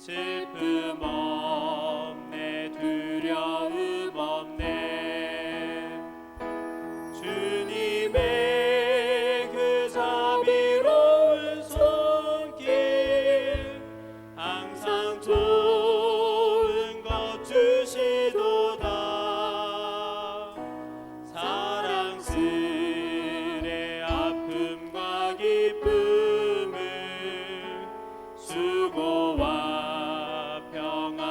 슬픔 없네 두려움 없네 주님의 그 자비로운 손길 항상 좋은 것 주시도다 사랑스레 아픔과 기쁨을 수고와 평안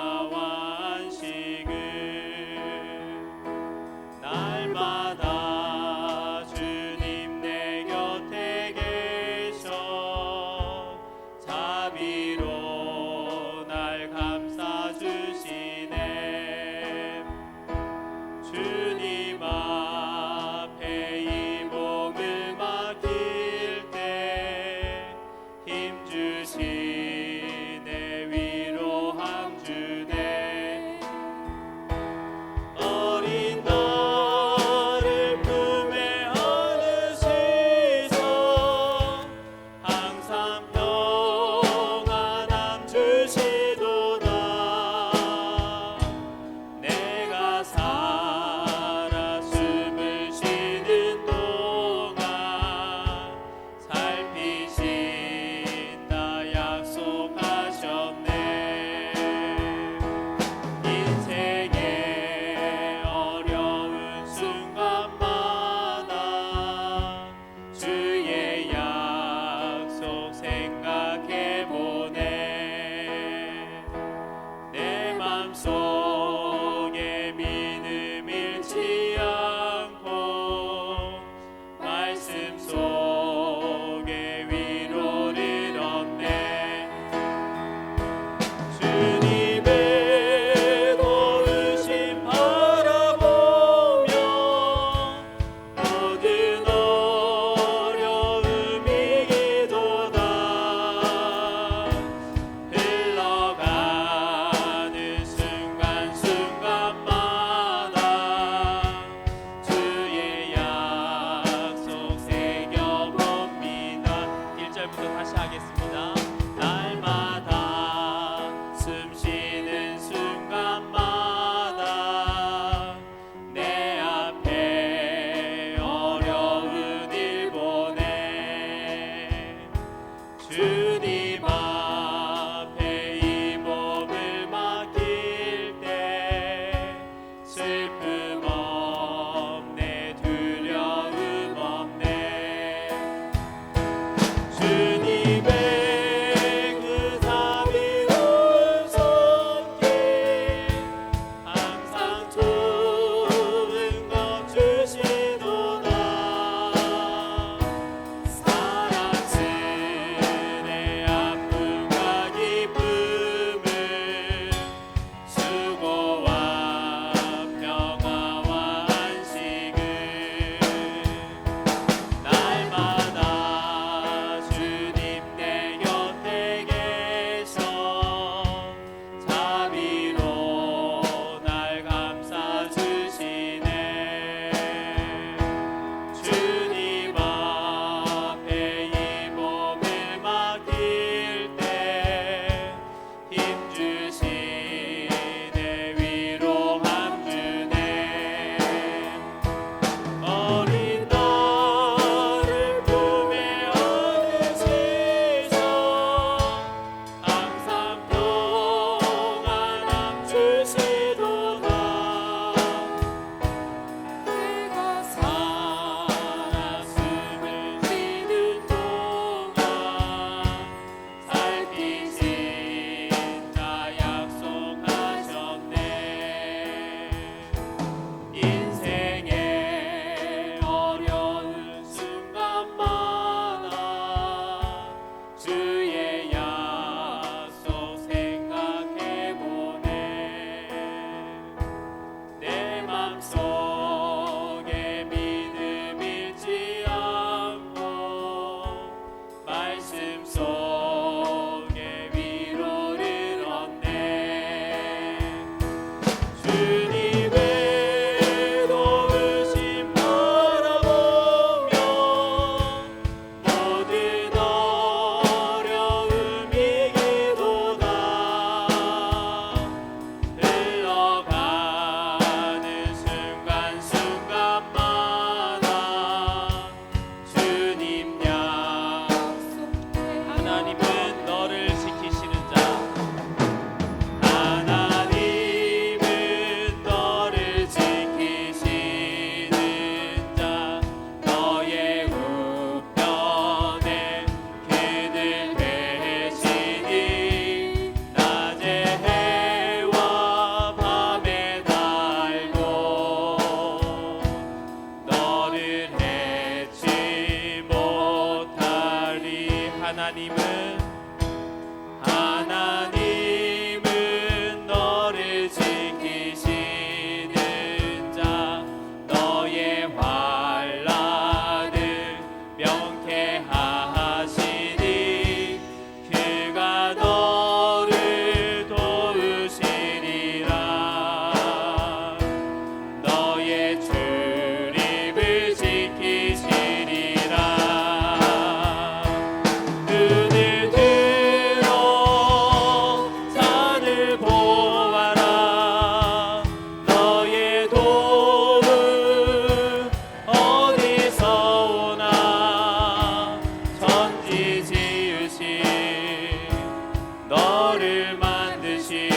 너를 만드신.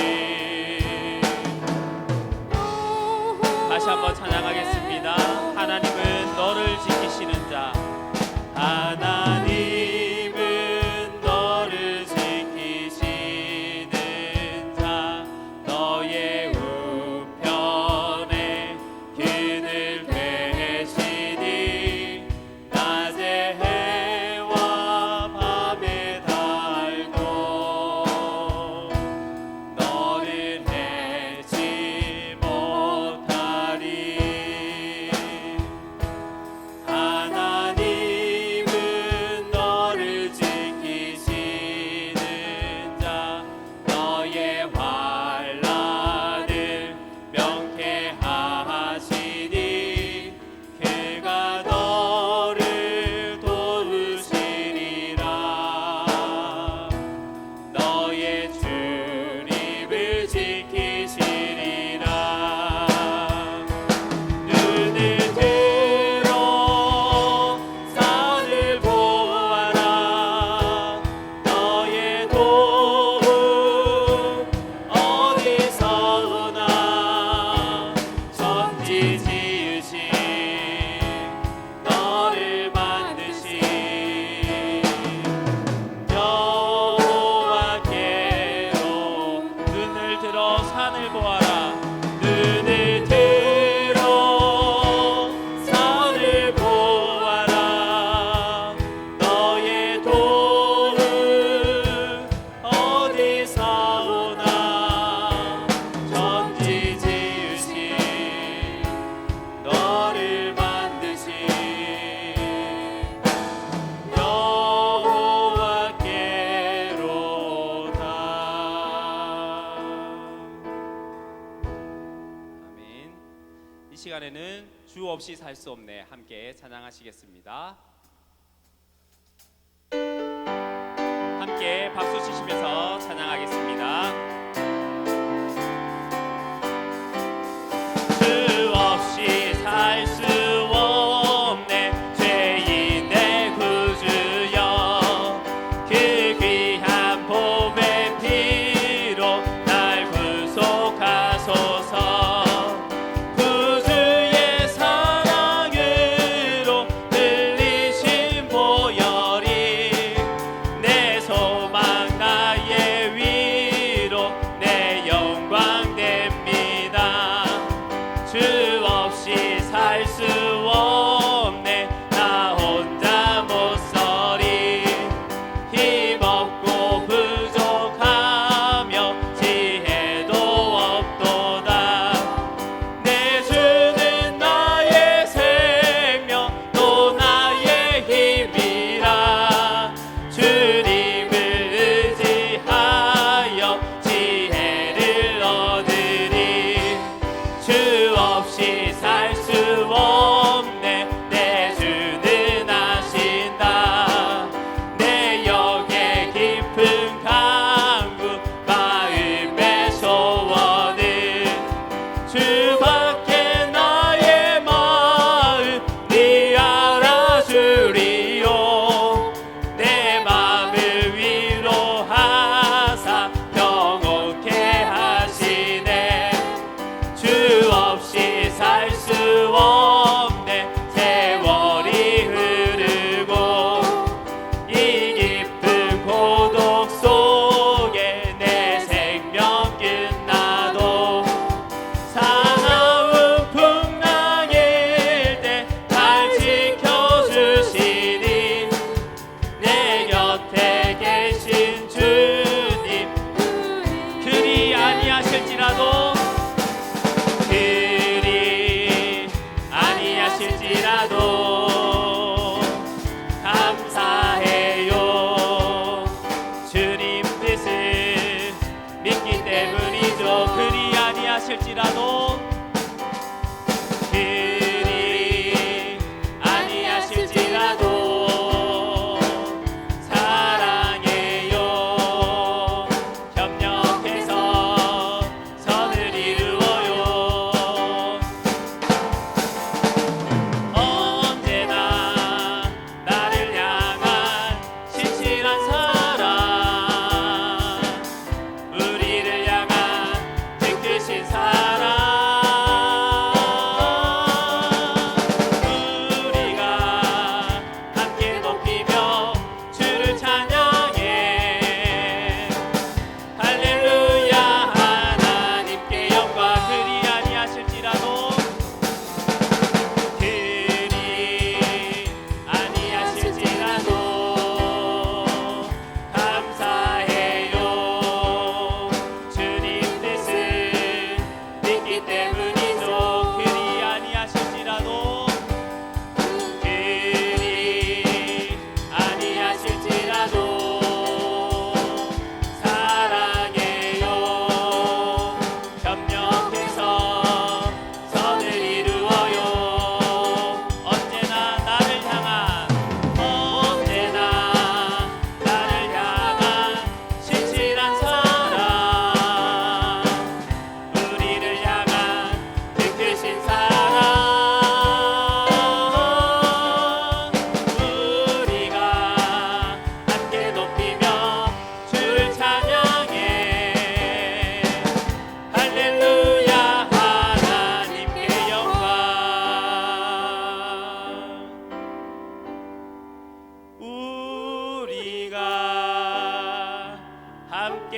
다시 한번 찬양하겠습니다. 하나님은 너를 지키시는 자. 하나님은 너를 지키시는 자. 너의 우편에 그늘 되시니 낮에 해와 밤에 달고 너를 해치 못하리. 하나님은 너를 지키시는 자. 너의 환난을 명쾌하시니 그가 너를 도우시리라. 너의 출입을 지키시리라. 눈을 들어 산을 보아라. 너의 도움 어디서 오나. 천지 지으신 너를 만드신 여호와께로. 눈을 들어 산을 보아라. 눈을 들어 산을 보아라. 너의 도움 어디서 오나. 천지 지으신 너를 만드신 여호와께로다. 아멘. 이 시간에는 주 없이 살 수 없네 함께 찬양하시겠습니다. 함께 박수 치시면서 찬양하겠습니다. 주 없이 살 수 없네 죄인의 구주여. 그 귀한 보배 피로 날 구속하소서. 구주의 사랑으로 흘리신 보혈이 내 소망 나의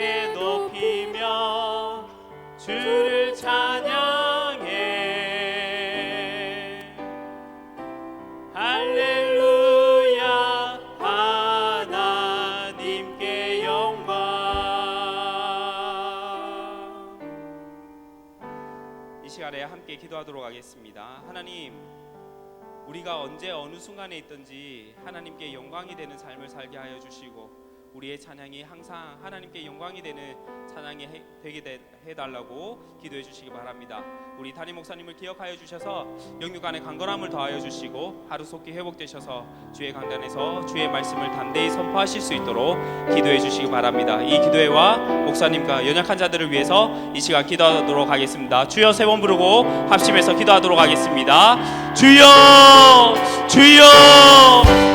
함께 높이며 주를 찬양해. 할렐루야 하나님께 영광. 이 시간에 함께 기도하도록 하겠습니다. 하나님, 우리가 언제 어느 순간에 있든지 하나님께 영광이 되는 삶을 살게 하여 주시고 우리의 찬양이 항상 하나님께 영광이 되는 찬양이 되게 해달라고 기도해 주시기 바랍니다. 우리 담임 목사님을 기억하여 주셔서 영육 안에 강건함을 더하여 주시고 하루속히 회복되셔서 주의 강단에서 주의 말씀을 담대히 선포하실 수 있도록 기도해 주시기 바랍니다. 이 기도회와 목사님과 연약한 자들을 위해서 이 시간 기도하도록 하겠습니다. 주여 세 번 부르고 합심해서 기도하도록 하겠습니다. 주여 주여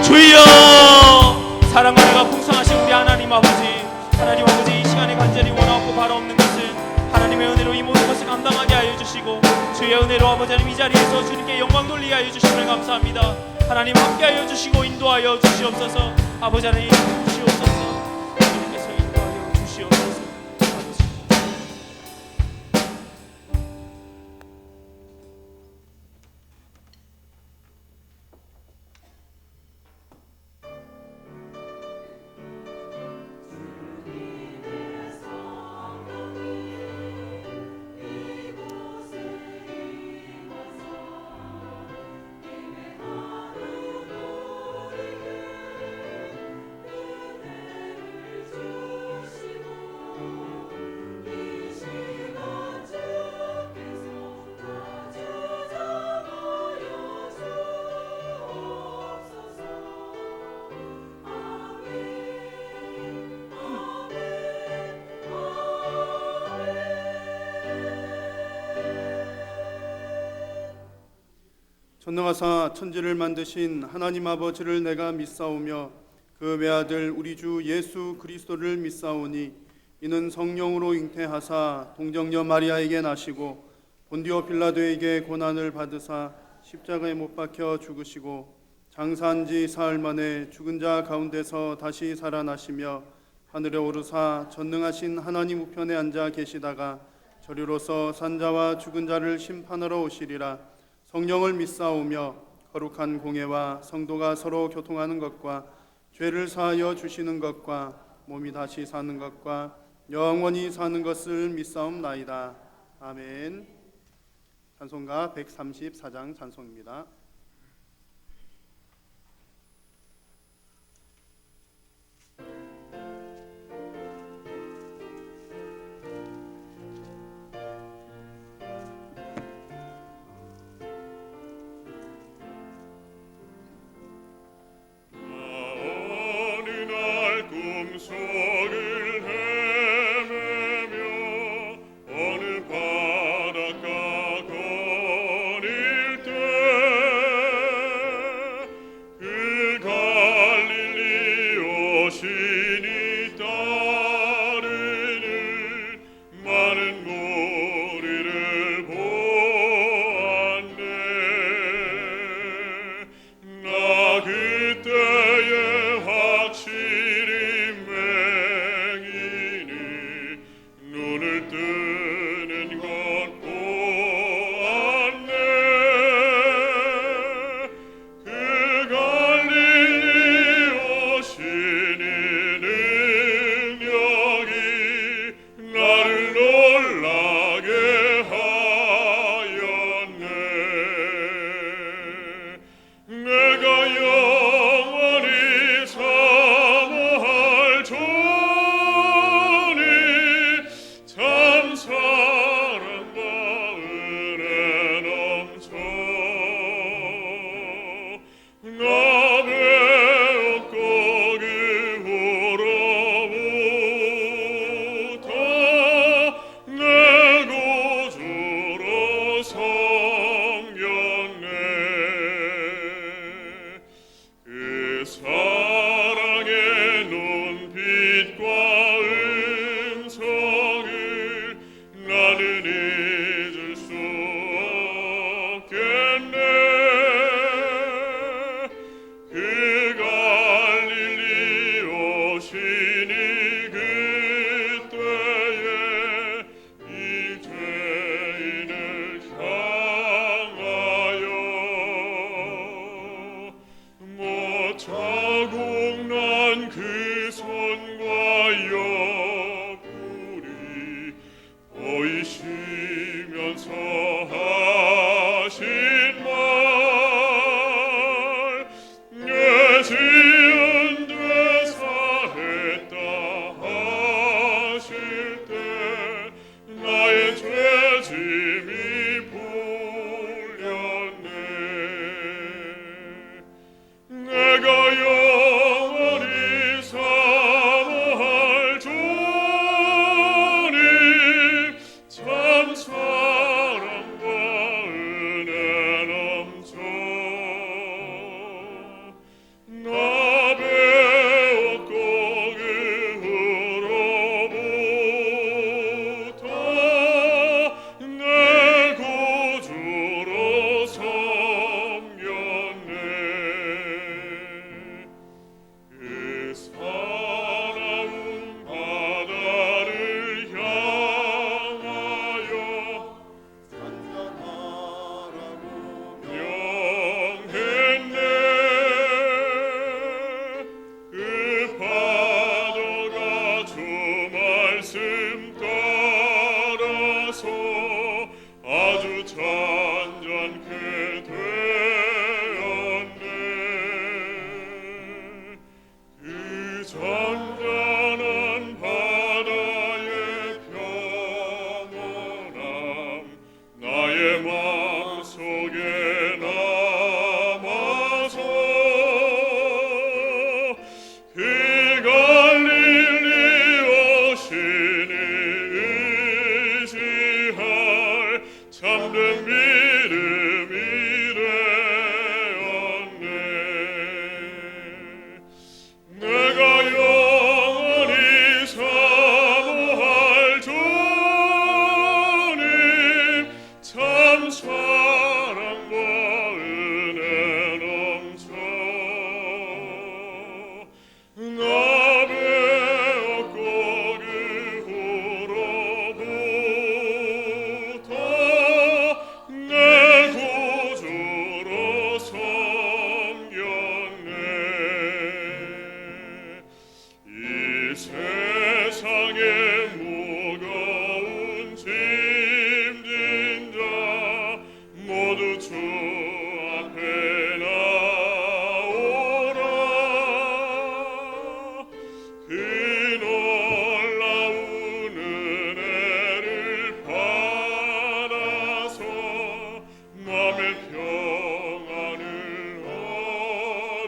주여. 사랑과 은혜가 풍성하신 우리 하나님 아버지, 하나님 아버지, 이 시간에 간절히 원하고 바라옵는 것은 하나님의 은혜로 이 모든 것을 감당하게 하여 주시고 주의 은혜로 아버지 하나님 이 자리에서 주님께 영광 돌리게 하여 주시면 감사합니다. 하나님 함께 하여 주시고 인도하여 주시옵소서. 아버지 하나님 주시옵소서. 주님께서 인도하여 주시옵소서. 전능하사 천지를 만드신 하나님 아버지를 내가 믿사오며 그 외아들 우리 주 예수 그리스도를 믿사오니 이는 성령으로 잉태하사 동정녀 마리아에게 나시고 본디오 빌라도에게 고난을 받으사 십자가에 못 박혀 죽으시고 장사한 지 사흘 만에 죽은 자 가운데서 다시 살아나시며 하늘에 오르사 전능하신 하나님 우편에 앉아 계시다가 저리로서 산자와 죽은 자를 심판하러 오시리라. 성령을 믿사오며 거룩한 공예와 성도가 서로 교통하는 것과 죄를 사하여 주시는 것과 몸이 다시 사는 것과 영원히 사는 것을 믿사옵나이다. 아멘. 찬송가 134장 찬송입니다. 꿈속을 헤매며 어느 바닷가 거닐 때 말씀 따라서 아주 잔잔케 되었네. 그 잔잔한 바다의 평온함 나의 마음속에 남아서 그 갈릴리 오시니 의지할 참된 믿음이 되었네. 내가 영원히 사모할 주님 참 사랑과 은혜 넘쳐 나 배웠고 그 후로부터 내 구주로 섬겼네. 이 세상에 무거운 짐진 자 모두 주 앞에 나오라. 그 놀라운 은혜를 받아서 마음의 평안을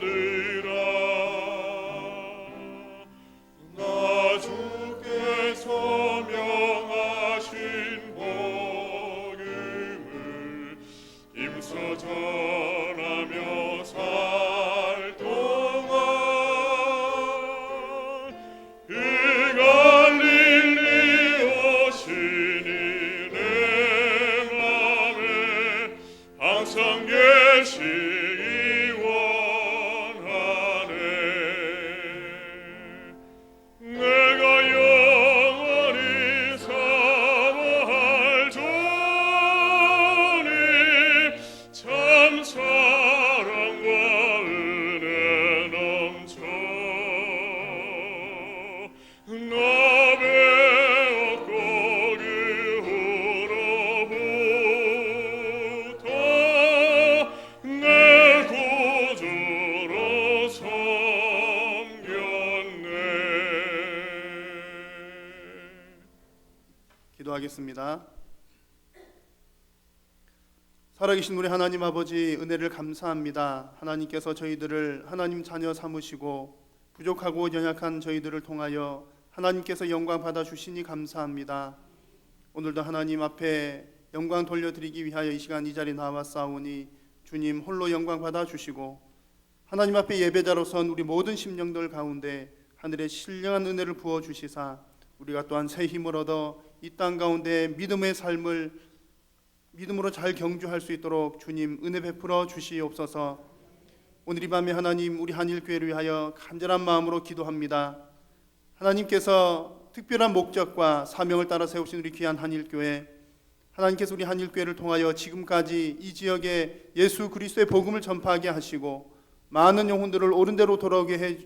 얻으라. 나 주께서 명하신 복음을 힘써 전하며 살 동안 그 갈릴리 오시니 내 맘에 항상 계시기 원하네. 내가 영원히 사모할 주님 참 사랑과 은혜 넘쳐 나 배웠고 그 후로부터 내 구주로 섬겼네. 기도하겠습니다. 살아계신 우리 하나님 아버지, 은혜를 감사합니다. 하나님께서 저희들을 하나님 자녀 삼으시고 부족하고 연약한 저희들을 통하여 하나님께서 영광 받아주시니 감사합니다. 오늘도 하나님 앞에 영광 돌려드리기 위하여 이 시간 이 자리에 나왔사오니 주님 홀로 영광 받아주시고 하나님 앞에 예배자로선 우리 모든 심령들 가운데 하늘의 신령한 은혜를 부어주시사 우리가 또한 새 힘을 얻어 이 땅 가운데 믿음의 삶을 믿음으로 잘 경주할 수 있도록 주님 은혜 베풀어 주시옵소서. 오늘 이 밤에 하나님 우리 한일교회를 위하여 간절한 마음으로 기도합니다. 하나님께서 특별한 목적과 사명을 따라 세우신 우리 귀한 한일교회, 하나님께서 우리 한일교회를 통하여 지금까지 이 지역에 예수 그리스도의 복음을 전파하게 하시고 많은 영혼들을 옳은 대로 돌아오게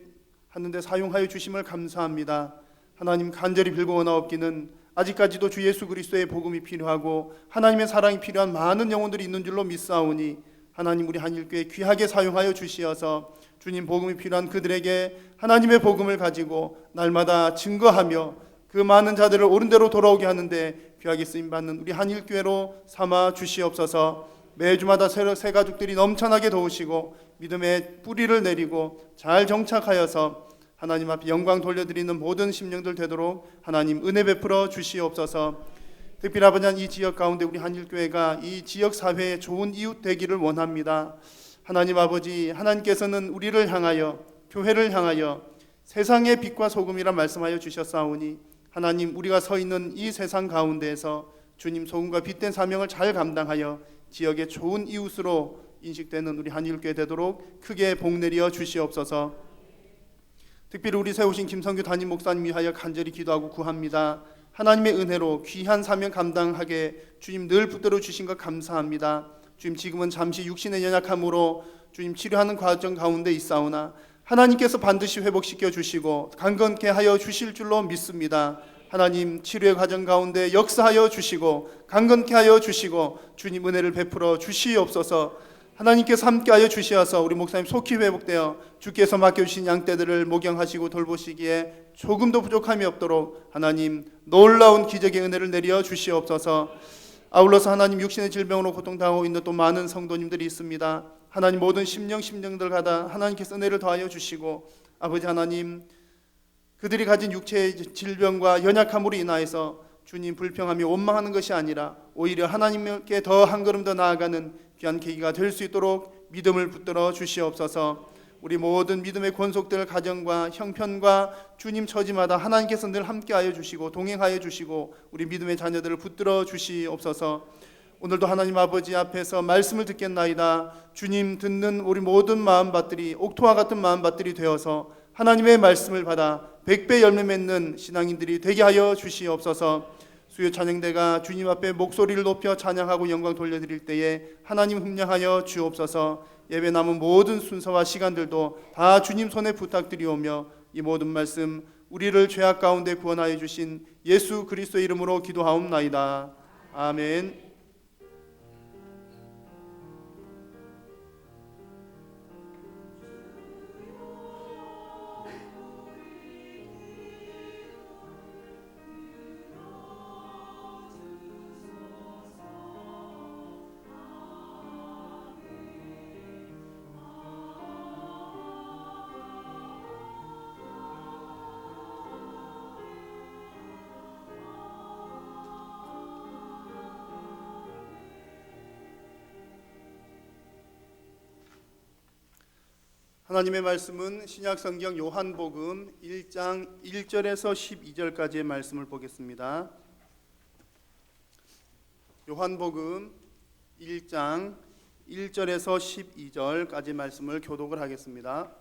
하는데 사용하여 주심을 감사합니다. 하나님 간절히 빌고원하옵기는 아직까지도 주 예수 그리스도의 복음이 필요하고 하나님의 사랑이 필요한 많은 영혼들이 있는 줄로 믿사오니 하나님 우리 한일교회 귀하게 사용하여 주시어서 주님 복음이 필요한 그들에게 하나님의 복음을 가지고 날마다 증거하며 그 많은 자들을 옳은 대로 돌아오게 하는데 귀하게 쓰임받는 우리 한일교회로 삼아 주시옵소서. 매주마다 새 가족들이 넘쳐나게 도우시고 믿음의 뿌리를 내리고 잘 정착하여서 하나님 앞에 영광 돌려드리는 모든 심령들 되도록 하나님 은혜 베풀어 주시옵소서. 특별히 아버지 이 지역 가운데 우리 한일교회가 이 지역 사회에 좋은 이웃 되기를 원합니다. 하나님 아버지, 하나님께서는 우리를 향하여 교회를 향하여 세상의 빛과 소금이라 말씀하여 주셨사오니 하나님 우리가 서 있는 이 세상 가운데에서 주님 소금과 빛된 사명을 잘 감당하여 지역의 좋은 이웃으로 인식되는 우리 한일교회 되도록 크게 복내려 주시옵소서. 특별히 우리 세우신 김성규 담임 목사님 위하여 간절히 기도하고 구합니다. 하나님의 은혜로 귀한 사명 감당하게 주님 늘 붙들어 주신 것 감사합니다. 주님 지금은 잠시 육신의 연약함으로 주님 치료하는 과정 가운데 있사오나 하나님께서 반드시 회복시켜 주시고 강건케 하여 주실 줄로 믿습니다. 하나님 치료의 과정 가운데 역사하여 주시고 강건케 하여 주시고 주님 은혜를 베풀어 주시옵소서. 하나님께서 함께하여 주시어서 우리 목사님 속히 회복되어 주께서 맡겨주신 양떼들을 목양하시고 돌보시기에 조금도 부족함이 없도록 하나님 놀라운 기적의 은혜를 내려 주시옵소서. 아울러서 하나님 육신의 질병으로 고통당하고 있는 또 많은 성도님들이 있습니다. 하나님 모든 심령들 가다 하나님께서 은혜를 더하여 주시고 아버지 하나님 그들이 가진 육체의 질병과 연약함으로 인하여서 주님 불평하며 원망하는 것이 아니라 오히려 하나님께 더 한 걸음 더 나아가는 귀한 계기가 될 수 있도록 믿음을 붙들어 주시옵소서. 우리 모든 믿음의 권속들 가정과 형편과 주님 처지마다 하나님께서 늘 함께하여 주시고 동행하여 주시고 우리 믿음의 자녀들을 붙들어 주시옵소서. 오늘도 하나님 아버지 앞에서 말씀을 듣겠나이다. 주님 듣는 우리 모든 마음밭들이 옥토와 같은 마음밭들이 되어서 하나님의 말씀을 받아 100배 열매 맺는 신앙인들이 되게 하여 주시옵소서. 수요 찬양대가 주님 앞에 목소리를 높여 찬양하고 영광 돌려드릴 때에 하나님 흠량하여 주옵소서. 예배 남은 모든 순서와 시간들도 다 주님 손에 부탁드리오며 이 모든 말씀 우리를 죄악 가운데 구원하여 주신 예수 그리스도의 이름으로 기도하옵나이다. 아멘. 하나님의 말씀은 신약성경 요한복음 1장 1절에서 12절까지의 말씀을 보겠습니다. 요한복음 1장 1절에서 12절까지 말씀을 교독을 하겠습니다.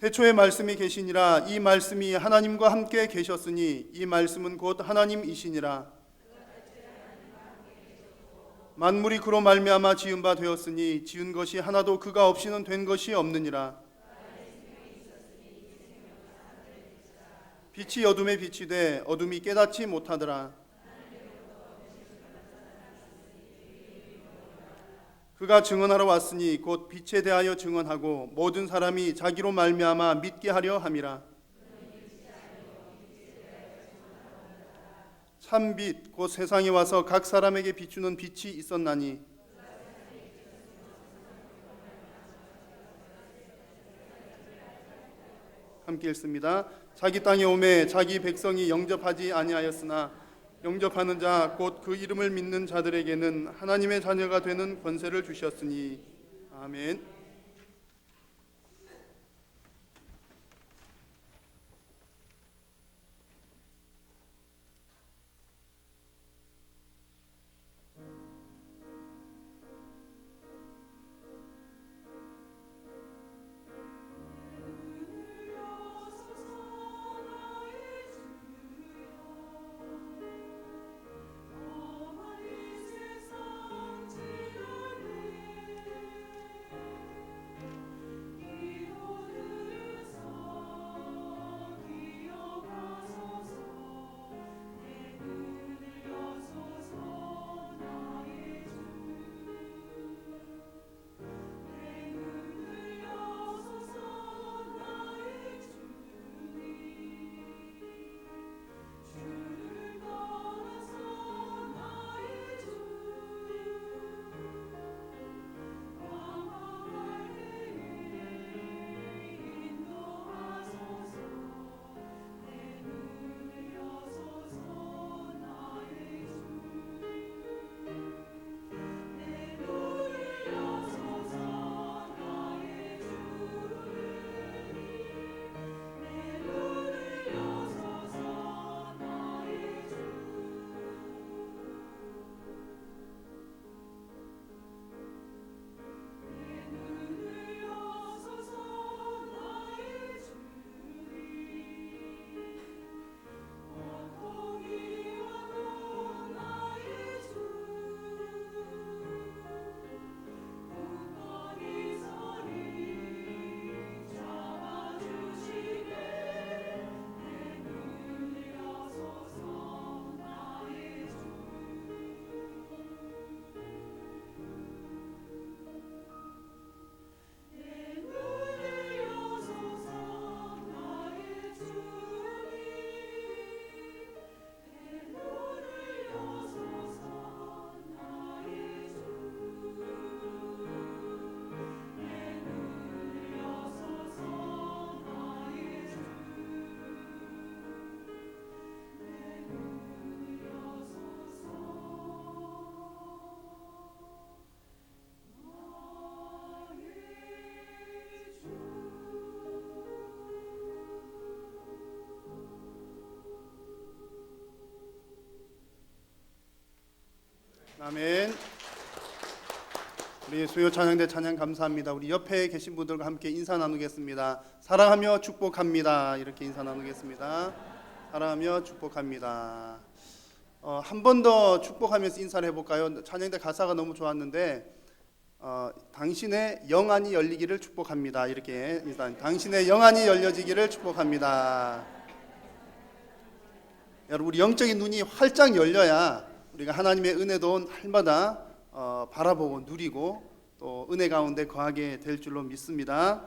태초에 말씀이 계시니라. 이 말씀이 하나님과 함께 계셨으니 이 말씀은 곧 하나님이시니라. 만물이 그로 말미암아 지은 바 되었으니 지은 것이 하나도 그가 없이는 된 것이 없느니라. 빛이 어둠에 빛이 돼 어둠이 깨닫지 못하더라. 그가 증언하러 왔으니 곧 빛에 대하여 증언하고 모든 사람이 자기로 말미암아 믿게 하려 함이라. 참빛 곧 세상에 와서 각 사람에게 비추는 빛이 있었나니 함께 읽습니다. 자기 땅에 오매 자기 백성이 영접하지 아니하였으나 영접하는 자 곧 그 이름을 믿는 자들에게는 하나님의 자녀가 되는 권세를 주셨으니 아멘. 아멘. 우리 수요 찬양대 찬양 감사합니다. 우리 옆에 계신 분들과 함께 인사 나누겠습니다. 사랑하며 축복합니다. 이렇게 인사 나누겠습니다. 사랑하며 축복합니다. 한 번 더 축복하면서 인사를 해볼까요? 찬양대 가사가 너무 좋았는데 당신의 영안이 열리기를 축복합니다. 이렇게 인사. 당신의 영안이 열려지기를 축복합니다. 여러분, 우리 영적인 눈이 활짝 열려야 우리가 하나님의 은혜도 날마다 바라보고 누리고 또 은혜 가운데 거하게 될 줄로 믿습니다.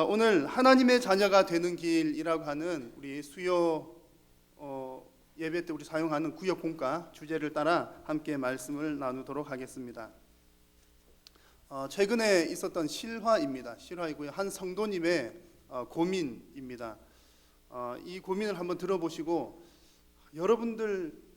오늘 하나님의 자녀가 되는 길이라고 하는 우리 수요 예배 때 우리 사용하는 구역 공과 주제를 따라 함께 말씀을 나누도록 하겠습니다. 최근에 있었던 실화입니다. 실화이고요. 한 성도님의 고민입니다. 이 고민을 한번 들어보시고 여러분들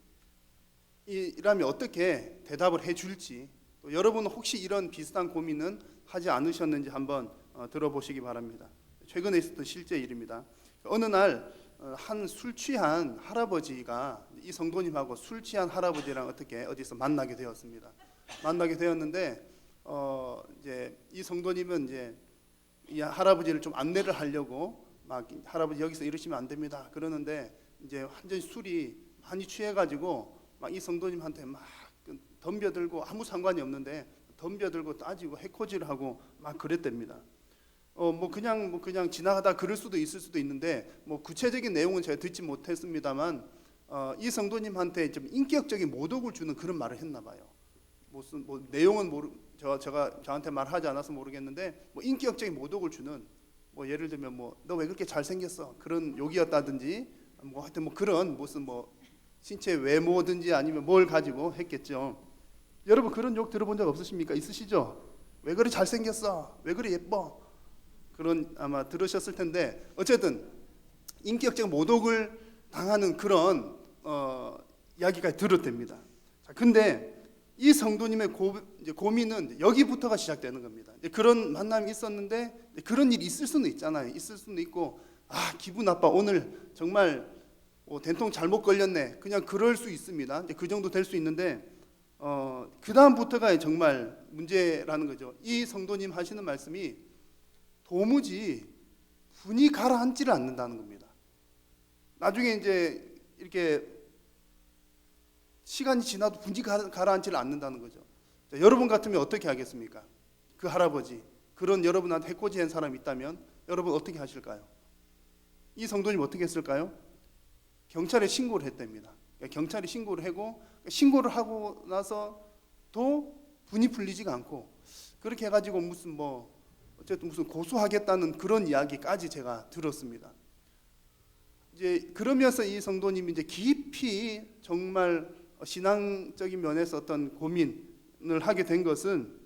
이라면 어떻게 대답을 해줄지, 또 여러분은 혹시 이런 비슷한 고민은 하지 않으셨는지 한번 들어보시기 바랍니다. 최근에 있었던 실제 일입니다. 어느 날 한 술 취한 할아버지가 이 성도님하고 술 취한 할아버지랑 어디서 만나게 되었습니다. 만나게 되었는데 이제 이 성도님은 이제 이 할아버지를 좀 안내를 하려고 막 할아버지 여기서 이러시면 안 됩니다. 그러는데 이제 완전히 술이 많이 취해가지고 막 이 성도님한테 막 덤벼들고 아무 상관이 없는데 덤벼들고 따지고 해코지를 하고 막 그랬답니다. 그냥 지나가다 그럴 수도 있을 수도 있는데 구체적인 내용은 제가 듣지 못했습니다만 이 성도님한테 좀 인격적인 모독을 주는 그런 말을 했나 봐요. 무슨 내용은 제가 저한테 말하지 않아서 모르겠는데 인격적인 모독을 주는 예를 들면 너 왜 그렇게 잘생겼어 그런 욕이었다든지 하여튼 그런 무슨 신체 외모든지 아니면 뭘 가지고 했겠죠. 여러분 그런 욕 들어본 적 없으십니까? 있으시죠? 왜 그래 잘생겼어? 왜 그래 예뻐? 그런 아마 들으셨을 텐데 어쨌든 인격적 모독을 당하는 그런 이야기가 들었답니다. 자, 근데 이 성도님의 고민은 여기부터가 시작되는 겁니다. 그런 만남이 있었는데 그런 일이 있을 수는 있잖아요. 있을 수는 있고 기분 나빠 오늘 정말 된통 잘못 걸렸네. 그냥 그럴 수 있습니다. 그 정도 될 수 있는데 그 다음부터가 정말 문제라는 거죠. 이 성도님 하시는 말씀이 도무지 분이 가라앉지를 않는다는 겁니다. 나중에 이제 이렇게 시간이 지나도 분이 가라앉지를 않는다는 거죠. 자, 여러분 같으면 어떻게 하겠습니까? 그 할아버지, 그런 여러분한테 해코지한 사람이 있다면 여러분 어떻게 하실까요? 이 성도님 어떻게 했을까요? 경찰에 신고를 했답니다. 경찰에 신고를 하고 신고를 하고 나서도 분이 풀리지가 않고 그렇게 해가지고 어쨌든 무슨 고소하겠다는 그런 이야기까지 제가 들었습니다. 이제 그러면서 이 성도님이 이제 깊이 정말 신앙적인 면에서 어떤 고민을 하게 된 것은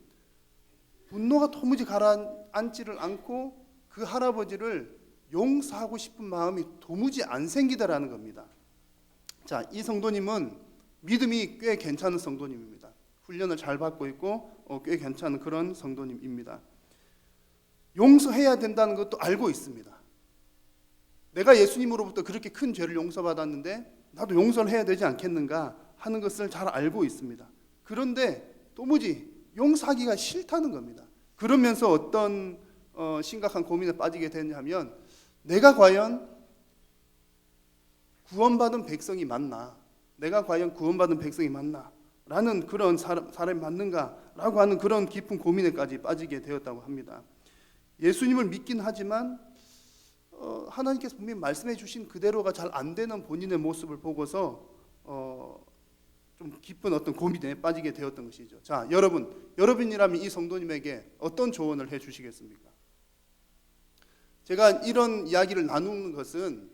분노가 도무지 가라앉지를 않고 그 할아버지를 용서하고 싶은 마음이 도무지 안 생기더라는 겁니다. 자, 이 성도님은 믿음이 꽤 괜찮은 성도님입니다. 훈련을 잘 받고 있고 꽤 괜찮은 그런 성도님입니다. 용서해야 된다는 것도 알고 있습니다. 내가 예수님으로부터 그렇게 큰 죄를 용서받았는데 나도 용서를 해야 되지 않겠는가 하는 것을 잘 알고 있습니다. 그런데 도무지 용서하기가 싫다는 겁니다. 그러면서 어떤 심각한 고민에 빠지게 되냐면 내가 과연 구원받은 백성이 맞나? 내가 과연 구원받은 백성이 맞나? 라는 그런 사람이 맞는가? 라고 하는 그런 깊은 고민에까지 빠지게 되었다고 합니다. 예수님을 믿긴 하지만 하나님께서 분명히 말씀해 주신 그대로가 잘 안 되는 본인의 모습을 보고서 좀 깊은 어떤 고민에 빠지게 되었던 것이죠. 자, 여러분이라면 이 성도님에게 어떤 조언을 해 주시겠습니까? 제가 이런 이야기를 나누는 것은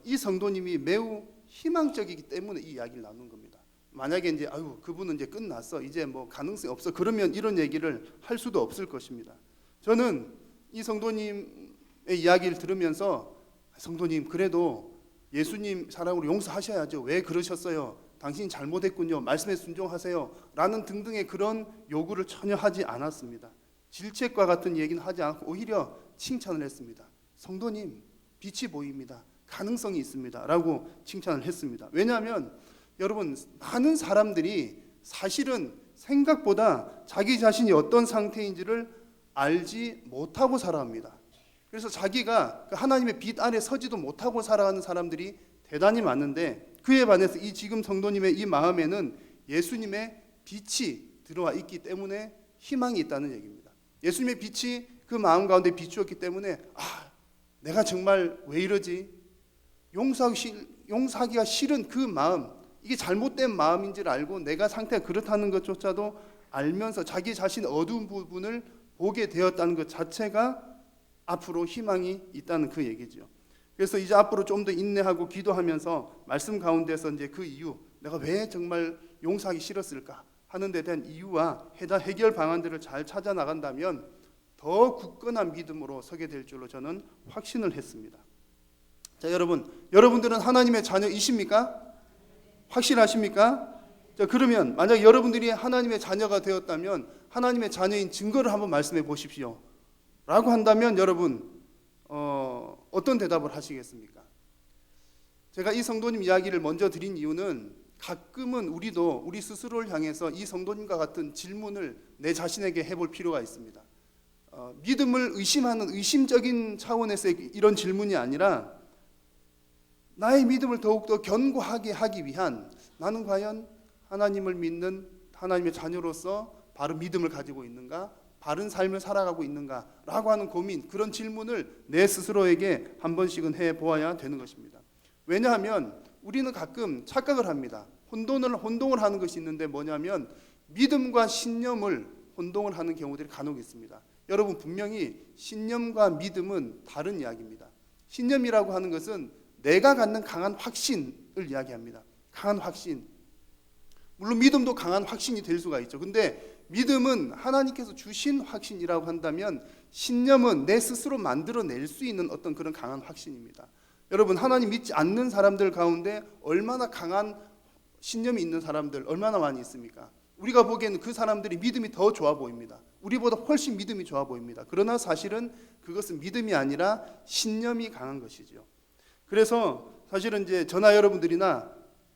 이 성도님이 매우 희망적이기 때문에 이 이야기를 나누는 겁니다. 만약에 이제 그분은 이제 끝났어, 이제 가능성이 없어, 그러면 이런 얘기를 할 수도 없을 것입니다. 저는 이 성도님의 이야기를 들으면서 성도님 그래도 예수님 사랑으로 용서하셔야죠. 왜 그러셨어요? 당신이 잘못했군요. 말씀에 순종하세요. 라는 등등의 그런 요구를 전혀 하지 않았습니다. 질책과 같은 얘기는 하지 않고 오히려 칭찬을 했습니다. 성도님 빛이 보입니다. 가능성이 있습니다. 라고 칭찬을 했습니다. 왜냐하면 여러분, 많은 사람들이 사실은 생각보다 자기 자신이 어떤 상태인지를 알지 못하고 살아갑니다. 그래서 자기가 하나님의 빛 아래 서지도 못하고 살아가는 사람들이 대단히 많은데, 그에 반해서 이 지금 성도님의 이 마음에는 예수님의 빛이 들어와 있기 때문에 희망이 있다는 얘기입니다. 예수님의 빛이 그 마음 가운데 비추었기 때문에 내가 정말 왜 이러지? 용서하기가 싫은 그 마음, 이게 잘못된 마음인지를 알고 내가 상태가 그렇다는 것조차도 알면서 자기 자신의 어두운 부분을 보게 되었다는 것 자체가 앞으로 희망이 있다는 그 얘기죠. 그래서 이제 앞으로 좀 더 인내하고 기도하면서 말씀 가운데서 이제 그 이유, 내가 왜 정말 용서하기 싫었을까 하는 데 대한 이유와 해결 방안들을 잘 찾아 나간다면 더 굳건한 믿음으로 서게 될 줄로 저는 확신을 했습니다. 자, 여러분들은 하나님의 자녀이십니까? 확실하십니까? 자, 그러면 만약 여러분들이 하나님의 자녀가 되었다면 하나님의 자녀인 증거를 한번 말씀해 보십시오 라고 한다면 여러분 어떤 대답을 하시겠습니까? 제가 이 성도님 이야기를 먼저 드린 이유는 가끔은 우리도 우리 스스로를 향해서 이 성도님과 같은 질문을 내 자신에게 해볼 필요가 있습니다. 믿음을 의심하는 의심적인 차원에서의 이런 질문이 아니라 나의 믿음을 더욱더 견고하게 하기 위한, 나는 과연 하나님을 믿는 하나님의 자녀로서 바른 믿음을 가지고 있는가, 바른 삶을 살아가고 있는가 라고 하는 고민, 그런 질문을 내 스스로에게 한 번씩은 해보아야 되는 것입니다. 왜냐하면 우리는 가끔 착각을 합니다. 혼동을 하는 것이 있는데 뭐냐면 믿음과 신념을 혼동을 하는 경우들이 간혹 있습니다. 여러분, 분명히 신념과 믿음은 다른 이야기입니다. 신념이라고 하는 것은 내가 갖는 강한 확신을 이야기합니다. 강한 확신. 물론 믿음도 강한 확신이 될 수가 있죠. 근데 믿음은 하나님께서 주신 확신이라고 한다면 신념은 내 스스로 만들어낼 수 있는 어떤 그런 강한 확신입니다. 여러분, 하나님 믿지 않는 사람들 가운데 얼마나 강한 신념이 있는 사람들 얼마나 많이 있습니까? 우리가 보기에는 그 사람들이 믿음이 더 좋아 보입니다. 우리보다 훨씬 믿음이 좋아 보입니다. 그러나 사실은 그것은 믿음이 아니라 신념이 강한 것이죠. 그래서 사실은 이제 저나 여러분들이나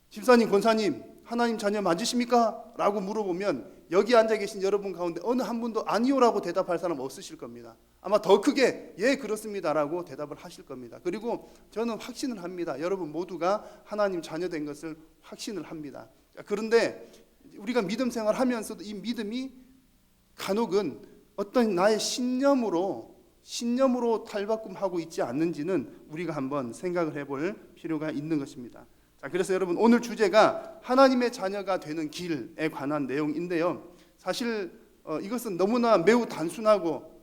집사님, 권사님, 하나님 자녀 맞으십니까? 라고 물어보면 여기 앉아 계신 여러분 가운데 어느 한 분도 아니요라고 대답할 사람 없으실 겁니다. 아마 더 크게 예 그렇습니다라고 대답을 하실 겁니다. 그리고 저는 확신을 합니다. 여러분 모두가 하나님 자녀된 것을 확신을 합니다. 그런데 우리가 믿음 생활하면서도 이 믿음이 간혹은 어떤 나의 신념으로 탈바꿈하고 있지 않는지는 우리가 한번 생각을 해볼 필요가 있는 것입니다. 자, 그래서 여러분 오늘 주제가 하나님의 자녀가 되는 길에 관한 내용인데요. 사실 이것은 너무나 매우 단순하고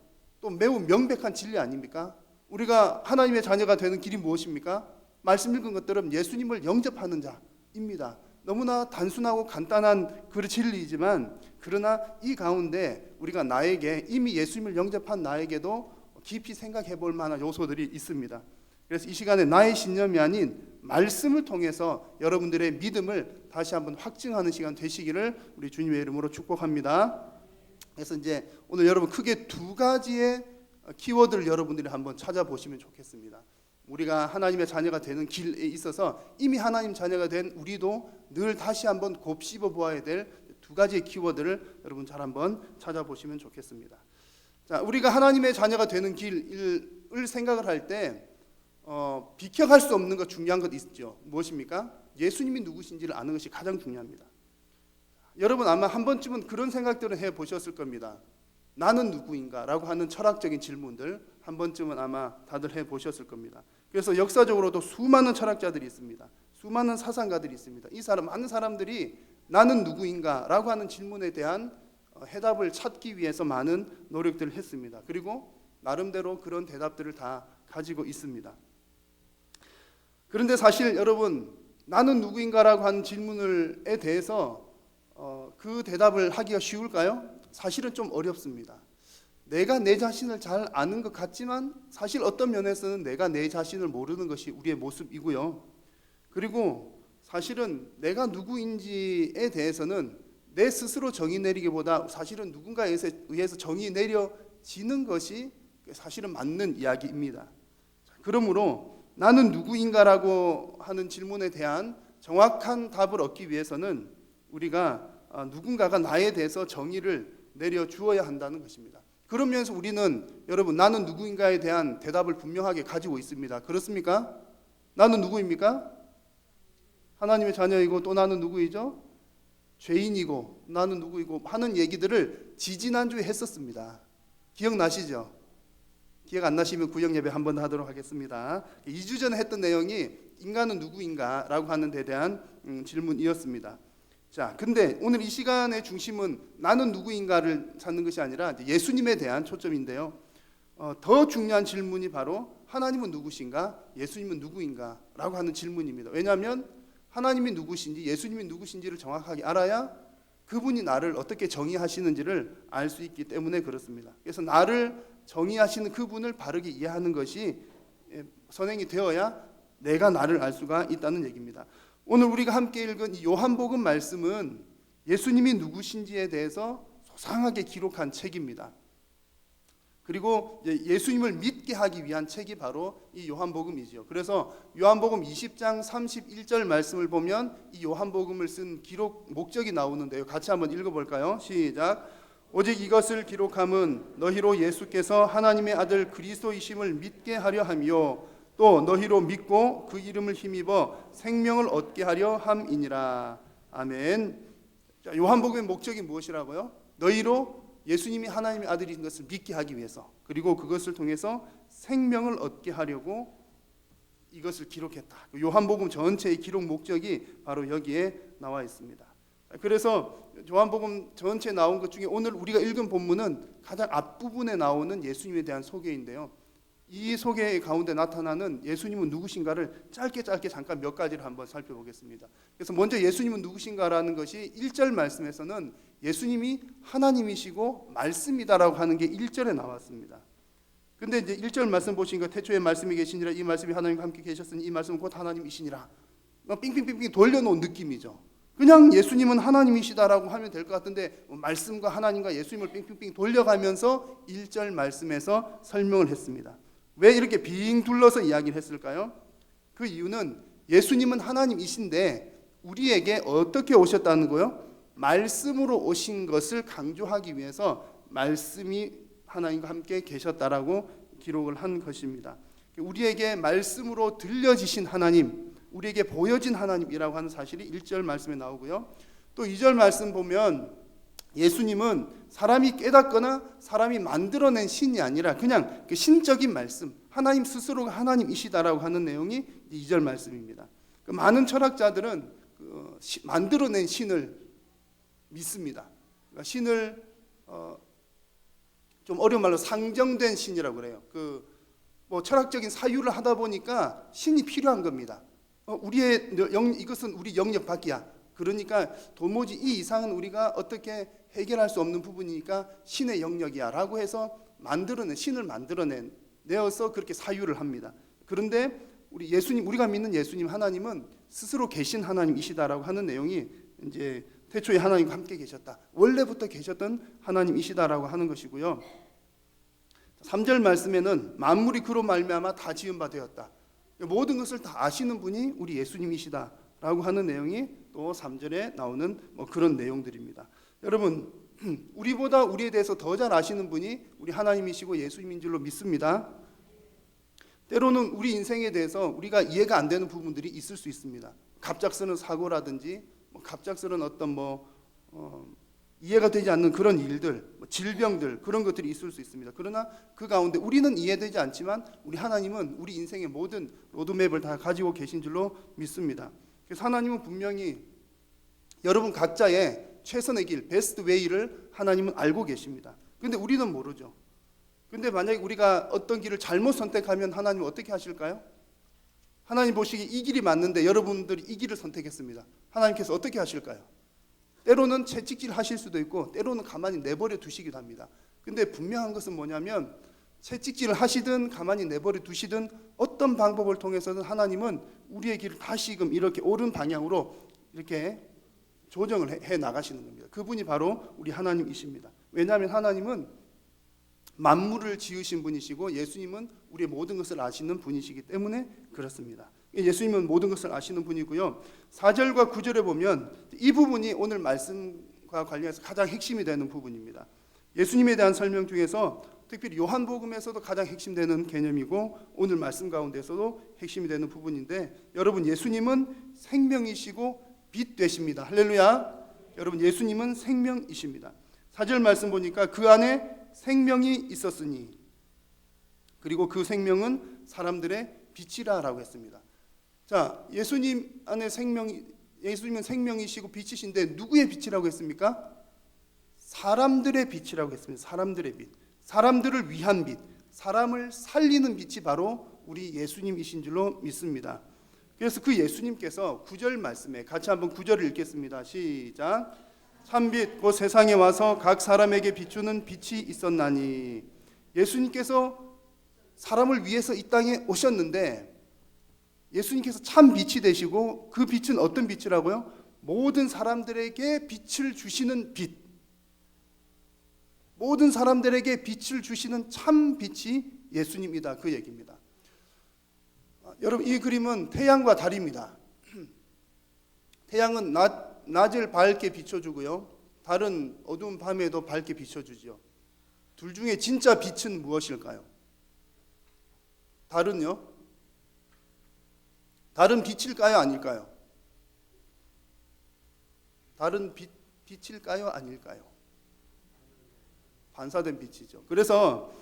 또 매우 명백한 진리 아닙니까? 우리가 하나님의 자녀가 되는 길이 무엇입니까? 말씀 읽은 것처럼 예수님을 영접하는 자입니다. 너무나 단순하고 간단한 그 진리이지만 그러나 이 가운데 우리가 나에게 이미 예수님을 영접한 나에게도 깊이 생각해 볼 만한 요소들이 있습니다. 그래서 이 시간에 나의 신념이 아닌 말씀을 통해서 여러분들의 믿음을 다시 한번 확증하는 시간 되시기를 우리 주님의 이름으로 축복합니다. 그래서 이제 오늘 여러분 크게 두 가지의 키워드를 여러분들이 한번 찾아보시면 좋겠습니다. 우리가 하나님의 자녀가 되는 길에 있어서 이미 하나님 자녀가 된 우리도 늘 다시 한번 곱씹어 보아야 될 두 가지의 키워드를 여러분 잘 한번 찾아보시면 좋겠습니다. 자, 우리가 하나님의 자녀가 되는 길을 생각을 할 때 비켜갈 수 없는 것 중요한 것 있죠. 무엇입니까? 예수님이 누구신지를 아는 것이 가장 중요합니다. 여러분 아마 한 번쯤은 그런 생각들을 해보셨을 겁니다. 나는 누구인가? 라고 하는 철학적인 질문들 한 번쯤은 아마 다들 해보셨을 겁니다. 그래서 역사적으로도 수많은 철학자들이 있습니다. 수많은 사상가들이 있습니다. 많은 사람들이 나는 누구인가? 라고 하는 질문에 대한 해답을 찾기 위해서 많은 노력들을 했습니다. 그리고 나름대로 그런 대답들을 다 가지고 있습니다. 그런데 사실 여러분 나는 누구인가라고 하는 질문에 대해서 그 대답을 하기가 쉬울까요? 사실은 좀 어렵습니다. 내가 내 자신을 잘 아는 것 같지만 사실 어떤 면에서는 내가 내 자신을 모르는 것이 우리의 모습이고요. 그리고 사실은 내가 누구인지에 대해서는 내 스스로 정의 내리기보다 사실은 누군가에 의해서 정의 내려지는 것이 사실은 맞는 이야기입니다. 그러므로 나는 누구인가라고 하는 질문에 대한 정확한 답을 얻기 위해서는 우리가 누군가가 나에 대해서 정의를 내려 주어야 한다는 것입니다. 그러면서 우리는 여러분 나는 누구인가에 대한 대답을 분명하게 가지고 있습니다. 그렇습니까? 나는 누구입니까? 하나님의 자녀이고 또 나는 누구이죠? 죄인이고 나는 누구이고 하는 얘기들을 지지난주에 했었습니다. 기억나시죠? 기억 안 나시면 구역 예배 한번 하도록 하겠습니다. 2주 전에 했던 내용이 인간은 누구인가 라고 하는 데 대한 질문이었습니다. 자, 근데 오늘 이 시간의 중심은 나는 누구인가를 찾는 것이 아니라 예수님에 대한 초점인데요. 더 중요한 질문이 바로 하나님은 누구신가? 예수님은 누구인가? 라고 하는 질문입니다. 왜냐하면 하나님이 누구신지 예수님이 누구신지를 정확하게 알아야 그분이 나를 어떻게 정의하시는지를 알 수 있기 때문에 그렇습니다. 그래서 나를 정의하시는 그분을 바르게 이해하는 것이 선행이 되어야 내가 나를 알 수가 있다는 얘기입니다. 오늘 우리가 함께 읽은 이 요한복음 말씀은 예수님이 누구신지에 대해서 소상하게 기록한 책입니다. 그리고 예수님을 믿게 하기 위한 책이 바로 이 요한복음이지요. 그래서 요한복음 20장 31절 말씀을 보면 이 요한복음을 쓴 기록 목적이 나오는데요. 같이 한번 읽어볼까요? 시작. 오직 이것을 기록함은 너희로 예수께서 하나님의 아들 그리스도이심을 믿게 하려 함이요 또 너희로 믿고 그 이름을 힘입어 생명을 얻게 하려 함이니라. 아멘. 자, 요한복음의 목적이 무엇이라고요? 너희로 예수님이 하나님의 아들인 것을 믿게 하기 위해서, 그리고 그것을 통해서 생명을 얻게 하려고 이것을 기록했다. 요한복음 전체의 기록 목적이 바로 여기에 나와 있습니다. 그래서 요한복음 전체에 나온 것 중에 오늘 우리가 읽은 본문은 가장 앞부분에 나오는 예수님에 대한 소개인데요. 이 소개 가운데 나타나는 예수님은 누구신가를 짧게 잠깐 몇 가지를 한번 살펴보겠습니다. 그래서 먼저 예수님은 누구신가라는 것이 1절 말씀에서는 예수님이 하나님이시고 말씀이다라고 하는 게 1절에 나왔습니다. 근데 이제 1절 말씀 보시니까 태초에 말씀이 계시니라 이 말씀이 하나님과 함께 계셨으니 이 말씀은 곧 하나님이시니라. 빙빙빙빙 돌려놓은 느낌이죠. 그냥 예수님은 하나님이시다라고 하면 될 것 같은데 말씀과 하나님과 예수님을 빙빙빙 돌려가면서 1절 말씀에서 설명을 했습니다. 왜 이렇게 빙 둘러서 이야기를 했을까요? 그 이유는 예수님은 하나님이신데 우리에게 어떻게 오셨다는 거요? 말씀으로 오신 것을 강조하기 위해서 말씀이 하나님과 함께 계셨다라고 기록을 한 것입니다. 우리에게 말씀으로 들려지신 하나님, 우리에게 보여진 하나님이라고 하는 사실이 1절 말씀에 나오고요. 또 2절 말씀 보면 예수님은 사람이 깨닫거나 사람이 만들어낸 신이 아니라 그냥 그 신적인 말씀, 하나님 스스로가 하나님이시다라고 하는 내용이 2절 말씀입니다. 많은 철학자들은 만들어낸 신을 믿습니다. 그러니까 신을 좀 어려운 말로 상정된 신이라고 그래요. 뭐 철학적인 사유를 하다 보니까 신이 필요한 겁니다. 이것은 우리 영역 밖이야. 그러니까 도무지 이 이상은 우리가 어떻게 해결할 수 없는 부분이니까 신의 영역이야 라고 해서 신을 만들어내어서 그렇게 사유를 합니다. 그런데 우리가 믿는 예수님 하나님은 스스로 계신 하나님이시다라고 하는 내용이 이제 태초에 하나님과 함께 계셨다, 원래부터 계셨던 하나님이시다라고 하는 것이고요. 3절 말씀에는 만물이 그로 말미암아 다 지은 바 되었다, 모든 것을 다 아시는 분이 우리 예수님이시다라고 하는 내용이 또 3절에 나오는 그런 내용들입니다. 여러분, 우리보다 우리에 대해서 더 잘 아시는 분이 우리 하나님이시고 예수님인 줄로 믿습니다. 때로는 우리 인생에 대해서 우리가 이해가 안 되는 부분들이 있을 수 있습니다. 갑작스러운 사고라든지 갑작스러운 어떤 이해가 되지 않는 그런 일들, 질병들, 그런 것들이 있을 수 있습니다. 그러나 그 가운데 우리는 이해되지 않지만 우리 하나님은 우리 인생의 모든 로드맵을 다 가지고 계신 줄로 믿습니다. 그래서 하나님은 분명히 여러분 각자의 최선의 길, 베스트 웨이를 하나님은 알고 계십니다. 근데 우리는 모르죠. 근데 만약에 우리가 어떤 길을 잘못 선택하면 하나님은 어떻게 하실까요? 하나님 보시기에 이 길이 맞는데 여러분들이 이 길을 선택했습니다. 하나님께서 어떻게 하실까요? 때로는 채찍질 하실 수도 있고 때로는 가만히 내버려 두시기도 합니다. 근데 분명한 것은 뭐냐면 채찍질을 하시든 가만히 내버려 두시든 어떤 방법을 통해서든 하나님은 우리의 길을 다시금 이렇게 옳은 방향으로 이렇게 조정을 해 나가시는 겁니다. 그분이 바로 우리 하나님이십니다. 왜냐하면 하나님은 만물을 지으신 분이시고 예수님은 우리의 모든 것을 아시는 분이시기 때문에 그렇습니다. 예수님은 모든 것을 아시는 분이고요. 4절과 9절에 보면 이 부분이 오늘 말씀과 관련해서 가장 핵심이 되는 부분입니다. 예수님에 대한 설명 중에서 특별히 요한복음에서도 가장 핵심되는 개념이고 오늘 말씀 가운데서도 핵심이 되는 부분인데, 여러분 예수님은 생명이시고 빛 되십니다. 할렐루야. 여러분 예수님은 생명이십니다. 4절 말씀 보니까 그 안에 생명이 있었으니, 그리고 그 생명은 사람들의 빛이라라고 했습니다. 자, 예수님 안에 예수님은 생명이시고 빛이신데 누구의 빛이라고 했습니까? 사람들의 빛이라고 했습니다. 사람들의 빛, 사람들을 위한 빛, 사람을 살리는 빛이 바로 우리 예수님이신 줄로 믿습니다. 그래서 그 예수님께서 9절 말씀에 같이 한번 9절을 읽겠습니다. 시작. 참빛 곧 세상에 와서 각 사람에게 비추는 빛이 있었나니, 예수님께서 사람을 위해서 이 땅에 오셨는데 예수님께서 참 빛이 되시고, 그 빛은 어떤 빛이라고요? 모든 사람들에게 빛을 주시는 빛, 모든 사람들에게 빛을 주시는 참 빛이 예수님이다, 그 얘기입니다. 여러분 이 그림은 태양과 달입니다. 태양은 낮을 밝게 비춰주고요, 달은 어두운 밤에도 밝게 비춰주죠. 둘 중에 진짜 빛은 무엇일까요? 달은요? 달은 빛일까요, 아닐까요? 달은 빛일까요, 아닐까요? 반사된 빛이죠. 그래서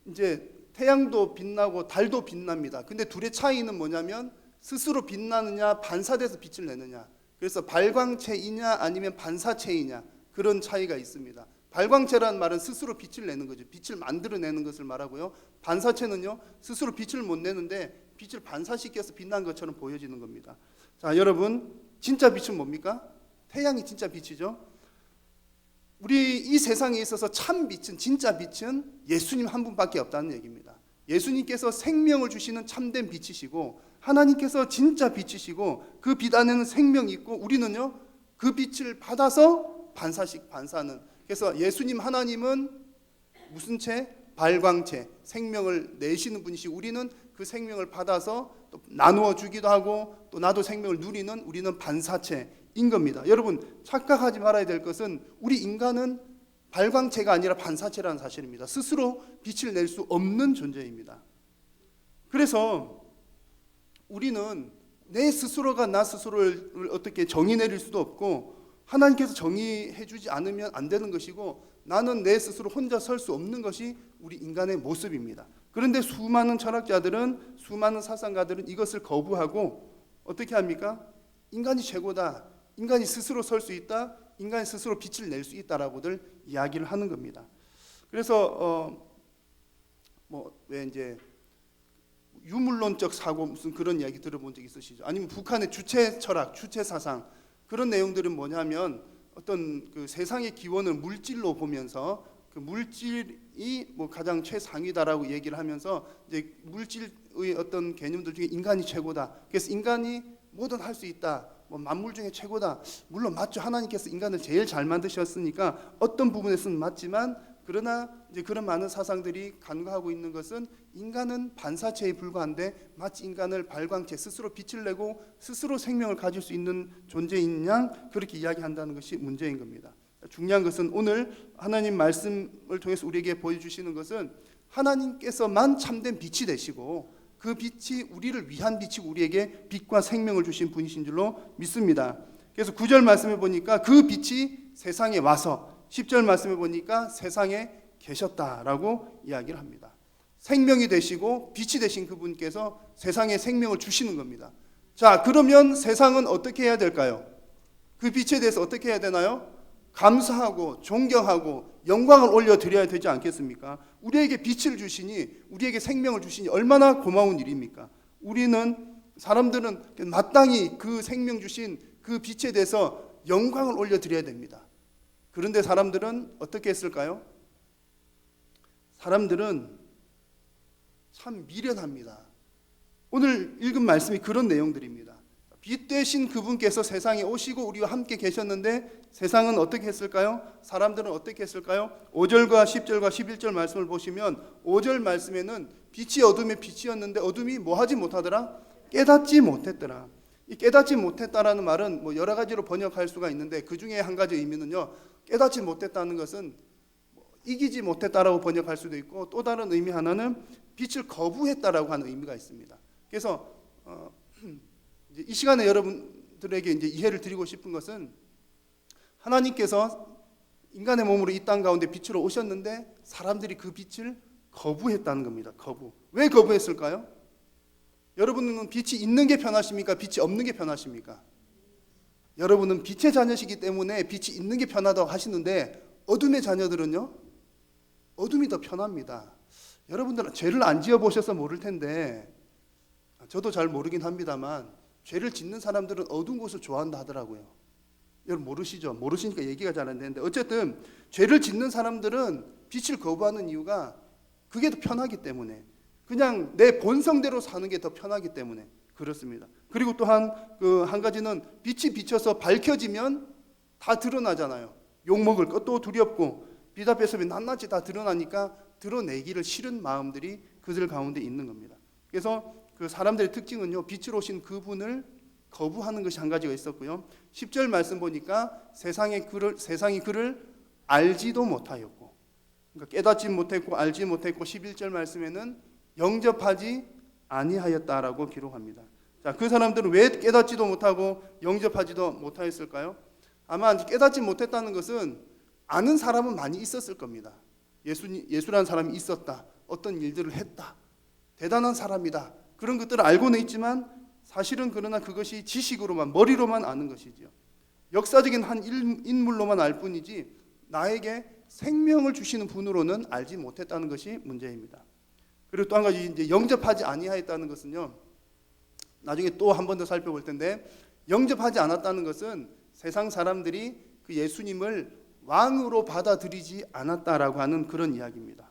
이제 태양도 빛나고 달도 빛납니다. 근데 둘의 차이는 뭐냐면 스스로 빛나느냐 반사돼서 빛을 내느냐. 그래서 발광체이냐 아니면 반사체이냐, 그런 차이가 있습니다. 발광체라는 말은 스스로 빛을 내는 거죠. 빛을 만들어내는 것을 말하고요. 반사체는요, 스스로 빛을 못 내는데 빛을 반사시켜서 빛난 것처럼 보여지는 겁니다. 자, 여러분 진짜 빛은 뭡니까? 태양이 진짜 빛이죠. 우리 이 세상에 있어서 참 빛은, 진짜 빛은 예수님 한 분밖에 없다는 얘기입니다. 예수님께서 생명을 주시는 참된 빛이시고, 하나님께서 진짜 빛이시고, 그 빛 안에는 생명이 있고, 우리는요 그 빛을 받아서 반사는. 그래서 예수님 하나님은 무슨 체? 발광체, 생명을 내시는 분이시고, 우리는 그 생명을 받아서 또 나누어 주기도 하고 또 나도 생명을 누리는, 우리는 반사체인 겁니다. 여러분 착각하지 말아야 될 것은 우리 인간은 발광체가 아니라 반사체라는 사실입니다. 스스로 빛을 낼 수 없는 존재입니다. 그래서 우리는 내 스스로가 나 스스로를 어떻게 정의 내릴 수도 없고, 하나님께서 정의해 주지 않으면 안 되는 것이고, 나는 내 스스로 혼자 설 수 없는 것이 우리 인간의 모습입니다. 그런데 수많은 철학자들은, 수많은 사상가들은 이것을 거부하고 어떻게 합니까? 인간이 최고다, 인간이 스스로 설 수 있다, 인간이 스스로 빛을 낼 수 있다라고들 이야기를 하는 겁니다. 그래서 왜 이제 유물론적 사고 무슨 그런 이야기 들어본 적 있으시죠? 아니면 북한의 주체 철학, 주체 사상, 그런 내용들은 뭐냐면 어떤 그 세상의 기원을 물질로 보면서 그 물질이 뭐 가장 최상위다라고 얘기를 하면서 이제 물질의 어떤 개념들 중에 인간이 최고다. 그래서 인간이 뭐든 할 수 있다. 뭐 만물 중에 최고다. 물론 맞죠. 하나님께서 인간을 제일 잘 만드셨으니까 어떤 부분에서는 맞지만, 그러나 이제 그런 많은 사상들이 간과하고 있는 것은 인간은 반사체에 불과한데 마치 인간을 발광체, 스스로 빛을 내고 스스로 생명을 가질 수 있는 존재인 양 그렇게 이야기한다는 것이 문제인 겁니다. 중요한 것은 오늘 하나님 말씀을 통해서 우리에게 보여주시는 것은 하나님께서만 참된 빛이 되시고, 그 빛이 우리를 위한 빛이고 우리에게 빛과 생명을 주신 분이신 줄로 믿습니다. 그래서 9절 말씀해 보니까 그 빛이 세상에 와서, 10절 말씀해 보니까 세상에 계셨다라고 이야기를 합니다. 생명이 되시고 빛이 되신 그분께서 세상에 생명을 주시는 겁니다. 자, 그러면 세상은 어떻게 해야 될까요? 그 빛에 대해서 어떻게 해야 되나요? 감사하고 존경하고 영광을 올려드려야 되지 않겠습니까? 우리에게 빛을 주시니, 우리에게 생명을 주시니 얼마나 고마운 일입니까? 사람들은 마땅히 그 생명 주신 그 빛에 대해서 영광을 올려드려야 됩니다. 그런데 사람들은 어떻게 했을까요? 사람들은 참 미련합니다. 오늘 읽은 말씀이 그런 내용들입니다. 빛 되신 그분께서 세상에 오시고 우리와 함께 계셨는데 세상은 어떻게 했을까요? 사람들은 어떻게 했을까요? 5절과 10절과 11절 말씀을 보시면 5절 말씀에는 빛이 어둠의 빛이었는데 어둠이 뭐 하지 못하더라? 깨닫지 못했더라. 이 깨닫지 못했다라는 말은 뭐 여러 가지로 번역할 수가 있는데 그 중에 한 가지 의미는요, 깨닫지 못했다는 것은 이기지 못했다라고 번역할 수도 있고, 또 다른 의미 하나는 빛을 거부했다라고 하는 의미가 있습니다. 그래서 이제 이 시간에 여러분들에게 이제 이해를 드리고 싶은 것은, 하나님께서 인간의 몸으로 이 땅 가운데 빛으로 오셨는데 사람들이 그 빛을 거부했다는 겁니다. 거부. 왜 거부했을까요? 여러분은 빛이 있는 게 편하십니까? 빛이 없는 게 편하십니까? 여러분은 빛의 자녀시기 때문에 빛이 있는 게 편하다고 하시는데, 어둠의 자녀들은요, 어둠이 더 편합니다. 여러분들은 죄를 안 지어 보셔서 모를 텐데, 저도 잘 모르긴 합니다만 죄를 짓는 사람들은 어두운 곳을 좋아한다 하더라고요. 여러분 모르시죠? 모르시니까 얘기가 잘 안 되는데, 어쨌든 죄를 짓는 사람들은 빛을 거부하는 이유가 그게 더 편하기 때문에, 그냥 내 본성대로 사는 게 더 편하기 때문에 그렇습니다. 그리고 또한 그 한 가지는 빛이 비쳐서 밝혀지면 다 드러나잖아요. 욕먹을 것도 두렵고 빛 앞에서 낱낱이 다 드러나니까 드러내기를 싫은 마음들이 그들 가운데 있는 겁니다. 그래서 그 사람들의 특징은요, 빛으로 오신 그분을 거부하는 것이 한 가지가 있었고요. 10절 말씀 보니까 세상이 그를 알지도 못하였고, 그러니까 깨닫지 못했고 알지 못했고, 11절 말씀에는 영접하지 아니하였다라고 기록합니다. 자, 그 사람들은 왜 깨닫지도 못하고 영접하지도 못하였을까요? 아마 깨닫지 못했다는 것은 아는 사람은 많이 있었을 겁니다. 예수라는 사람이 있었다, 어떤 일들을 했다, 대단한 사람이다, 그런 것들을 알고는 있지만 사실은 그러나 그것이 지식으로만, 머리로만 아는 것이지요. 역사적인 한 인물로만 알 뿐이지 나에게 생명을 주시는 분으로는 알지 못했다는 것이 문제입니다. 그리고 또 한 가지, 이제 영접하지 아니하였다는 것은요, 나중에 또 한 번 더 살펴볼 텐데, 영접하지 않았다는 것은 세상 사람들이 그 예수님을 왕으로 받아들이지 않았다라고 하는 그런 이야기입니다.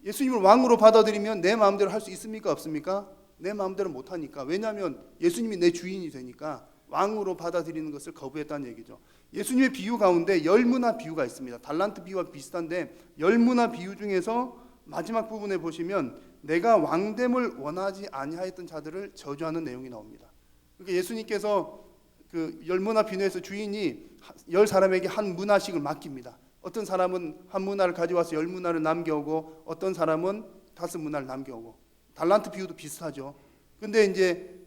예수님을 왕으로 받아들이면 내 마음대로 할 수 있습니까? 없습니까? 내 마음대로 못하니까. 왜냐하면 예수님이 내 주인이 되니까 왕으로 받아들이는 것을 거부했다는 얘기죠. 예수님의 비유 가운데 열문화 비유가 있습니다. 달란트 비유와 비슷한데, 열문화 비유 중에서 마지막 부분에 보시면 내가 왕됨을 원하지 아니하였던 자들을 저주하는 내용이 나옵니다. 그러니까 예수님께서 그 열문화 비유에서 주인이 10사람에게 한 문화씩을 맡깁니다. 어떤 사람은 한 문화를 가져와서 10문화를 남겨오고, 어떤 사람은 5문화를 남겨오고. 달란트 비유도 비슷하죠. 근데 이제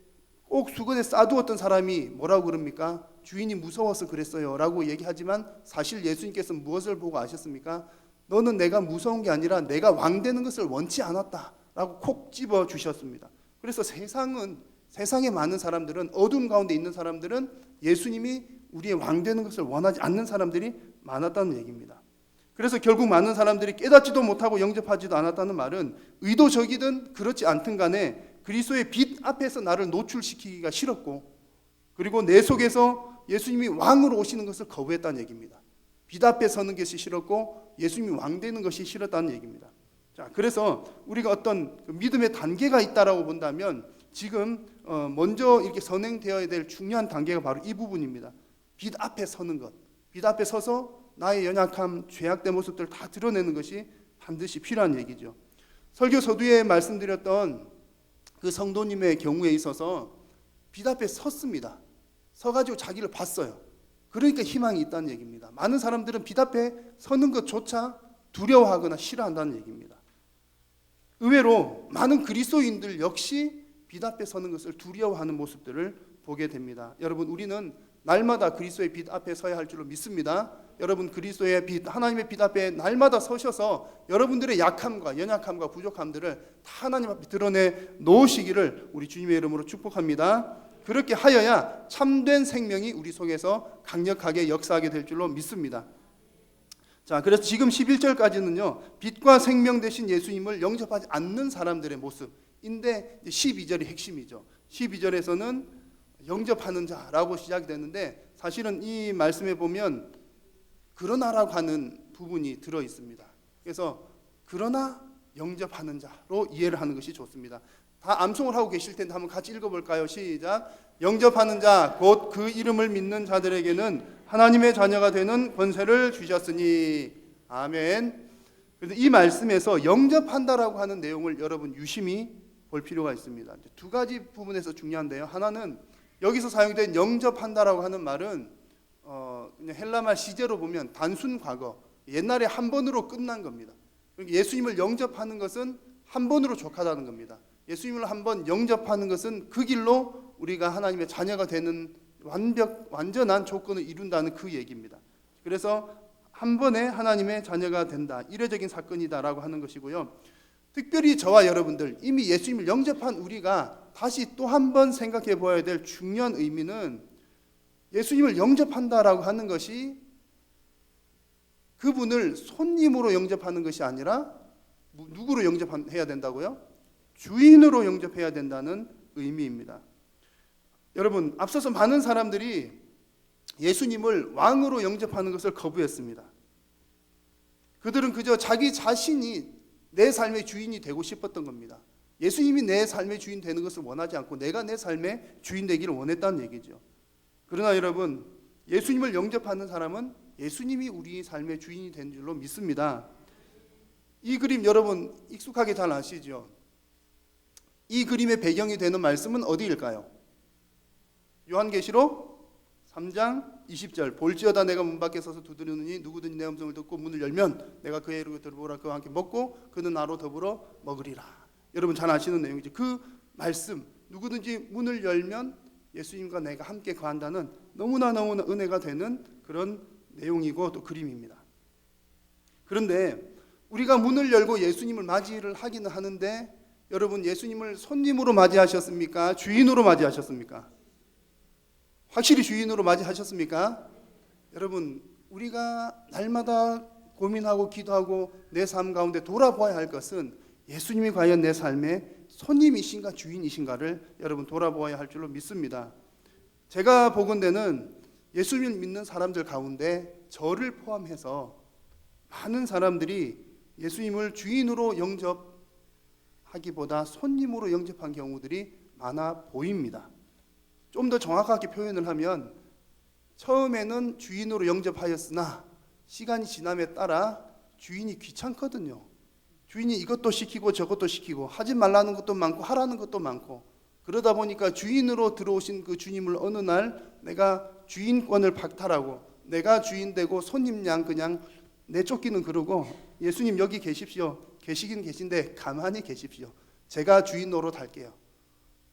꼭 수건에 싸두었던 사람이 뭐라고 그럽니까? 주인이 무서워서 그랬어요 라고 얘기하지만, 사실 예수님께서 무엇을 보고 아셨습니까? 너는 내가 무서운 게 아니라 내가 왕 되는 것을 원치 않았다 라고 콕 집어 주셨습니다. 그래서 세상에 많은 사람들은, 어둠 가운데 있는 사람들은 예수님이 우리의 왕 되는 것을 원하지 않는 사람들이 많았다는 얘기입니다. 그래서 결국 많은 사람들이 깨닫지도 못하고 영접하지도 않았다는 말은, 의도적이든 그렇지 않든 간에 그리스도의 빛 앞에서 나를 노출시키기가 싫었고, 그리고 내 속에서 예수님이 왕으로 오시는 것을 거부했다는 얘기입니다. 빛 앞에 서는 것이 싫었고 예수님이 왕 되는 것이 싫었다는 얘기입니다. 자, 그래서 우리가 어떤 믿음의 단계가 있다라고 본다면, 지금 먼저 이렇게 선행되어야 될 중요한 단계가 바로 이 부분입니다. 빛 앞에 서는 것, 빛 앞에 서서 나의 연약함, 죄악된 모습들을 다 드러내는 것이 반드시 필요한 얘기죠. 설교 서두에 말씀드렸던 그 성도님의 경우에 있어서 빛 앞에 섰습니다. 서가지고 자기를 봤어요. 그러니까 희망이 있다는 얘기입니다. 많은 사람들은 빛 앞에 서는 것조차 두려워하거나 싫어한다는 얘기입니다. 의외로 많은 그리스도인들 역시 빛 앞에 서는 것을 두려워하는 모습들을 보게 됩니다. 여러분, 우리는 날마다 그리스도의 빛 앞에 서야 할 줄로 믿습니다. 여러분, 그리스도의 빛, 하나님의 빛 앞에 날마다 서셔서 여러분들의 약함과 연약함과 부족함들을 다 하나님 앞에 드러내 놓으시기를 우리 주님의 이름으로 축복합니다. 그렇게 하여야 참된 생명이 우리 속에서 강력하게 역사하게 될 줄로 믿습니다. 자, 그래서 지금 11절까지는요, 빛과 생명 되신 예수님을 영접하지 않는 사람들의 모습인데, 12절이 핵심이죠. 12절에서는 영접하는 자라고 시작이 되는데, 사실은 이 말씀에 보면 그러나라고 하는 부분이 들어 있습니다. 그래서 그러나 영접하는 자로 이해를 하는 것이 좋습니다. 다 암송을 하고 계실 텐데 한번 같이 읽어볼까요? 시작. 영접하는 자 곧 그 이름을 믿는 자들에게는 하나님의 자녀가 되는 권세를 주셨으니. 아멘. 그래서 이 말씀에서 영접한다라고 하는 내용을 여러분 유심히 볼 필요가 있습니다. 두 가지 부분에서 중요한데요. 하나는 여기서 사용된 영접한다라고 하는 말은 그냥 헬라말 시제로 보면 단순 과거, 옛날에 한 번으로 끝난 겁니다. 그러니까 예수님을 영접하는 것은 한 번으로 족하다는 겁니다. 예수님을 한 번 영접하는 것은 그 길로 우리가 하나님의 자녀가 되는 완전한 조건을 이룬다는 그 얘기입니다. 그래서 한 번에 하나님의 자녀가 된다, 이례적인 사건이다라고 하는 것이고요. 특별히 저와 여러분들 이미 예수님을 영접한 우리가 다시 또 한 번 생각해 보아야 될 중요한 의미는 예수님을 영접한다라고 하는 것이 그분을 손님으로 영접하는 것이 아니라 누구로 영접해야 된다고요? 주인으로 영접해야 된다는 의미입니다. 여러분, 앞서서 많은 사람들이 예수님을 왕으로 영접하는 것을 거부했습니다. 그들은 그저 자기 자신이 내 삶의 주인이 되고 싶었던 겁니다. 예수님이 내 삶의 주인 되는 것을 원하지 않고 내가 내 삶의 주인 되기를 원했다는 얘기죠. 그러나 여러분, 예수님을 영접하는 사람은 예수님이 우리 삶의 주인이 된 줄로 믿습니다. 이 그림 여러분 익숙하게 잘 아시죠? 이 그림의 배경이 되는 말씀은 어디일까요? 요한계시록 3장 20절. 볼지어다 내가 문 밖에 서서 두드리느니 누구든지 내 음성을 듣고 문을 열면 내가 그의 이름을 들어보라 그와 함께 먹고 그는 나로 더불어 먹으리라. 여러분 잘 아시는 내용이죠. 그 말씀, 누구든지 문을 열면 예수님과 내가 함께 거한다는 너무나 은혜가 되는 그런 내용이고 또 그림입니다. 그런데 우리가 문을 열고 예수님을 맞이를 하기는 하는데 여러분, 예수님을 손님으로 맞이하셨습니까? 주인으로 맞이하셨습니까? 확실히 주인으로 맞이하셨습니까? 여러분, 우리가 날마다 고민하고 기도하고 내 삶 가운데 돌아보아야 할 것은 예수님이 과연 내 삶의 손님이신가 주인이신가를 여러분 돌아보아야 할 줄로 믿습니다. 제가 보건대는 예수님을 믿는 사람들 가운데 저를 포함해서 많은 사람들이 예수님을 주인으로 영접하기보다 손님으로 영접한 경우들이 많아 보입니다. 좀 더 정확하게 표현을 하면 처음에는 주인으로 영접하였으나 시간이 지남에 따라 주인이 귀찮거든요. 주인이 이것도 시키고 저것도 시키고 하지 말라는 것도 많고 하라는 것도 많고 그러다 보니까 주인으로 들어오신 그 주님을 어느 날 내가 주인권을 박탈하고 내가 주인 되고 손님 양 그냥 내쫓기는 그러고 예수님 여기 계십시오. 계시긴 계신데 가만히 계십시오. 제가 주인 노릇 할게요.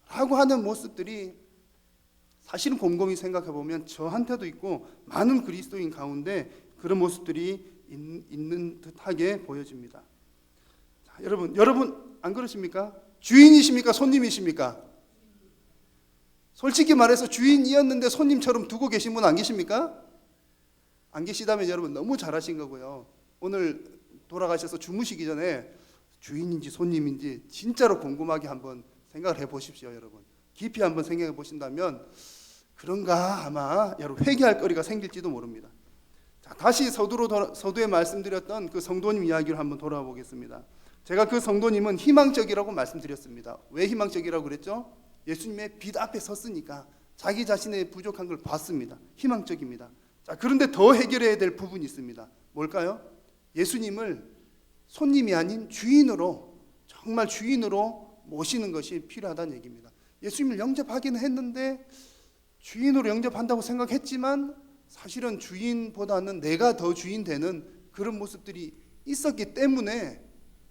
라고 하는 모습들이 사실은 곰곰이 생각해 보면 저한테도 있고 많은 그리스도인 가운데 그런 모습들이 있는 듯하게 보여집니다. 자, 여러분 안 그러십니까? 주인이십니까? 손님이십니까? 솔직히 말해서 주인이었는데 손님처럼 두고 계신 분 안 계십니까? 안 계시다면 여러분 너무 잘하신 거고요. 오늘 돌아가셔서 주무시기 전에 주인인지 손님인지 진짜로 궁금하게 한번 생각을 해보십시오. 여러분 깊이 한번 생각해 보신다면 그런가 아마 여러분 회개할 거리가 생길지도 모릅니다. 자, 다시 서두에 말씀드렸던 그 성도님 이야기를 한번 돌아보겠습니다. 제가 그 성도님은 희망적이라고 말씀드렸습니다. 왜 희망적이라고 그랬죠? 예수님의 빛 앞에 섰으니까 자기 자신의 부족한 걸 봤습니다. 희망적입니다. 자, 그런데 더 해결해야 될 부분이 있습니다. 뭘까요? 예수님을 손님이 아닌 주인으로, 정말 주인으로 모시는 것이 필요하다는 얘기입니다. 예수님을 영접하기는 했는데 주인으로 영접한다고 생각했지만 사실은 주인보다는 내가 더 주인 되는 그런 모습들이 있었기 때문에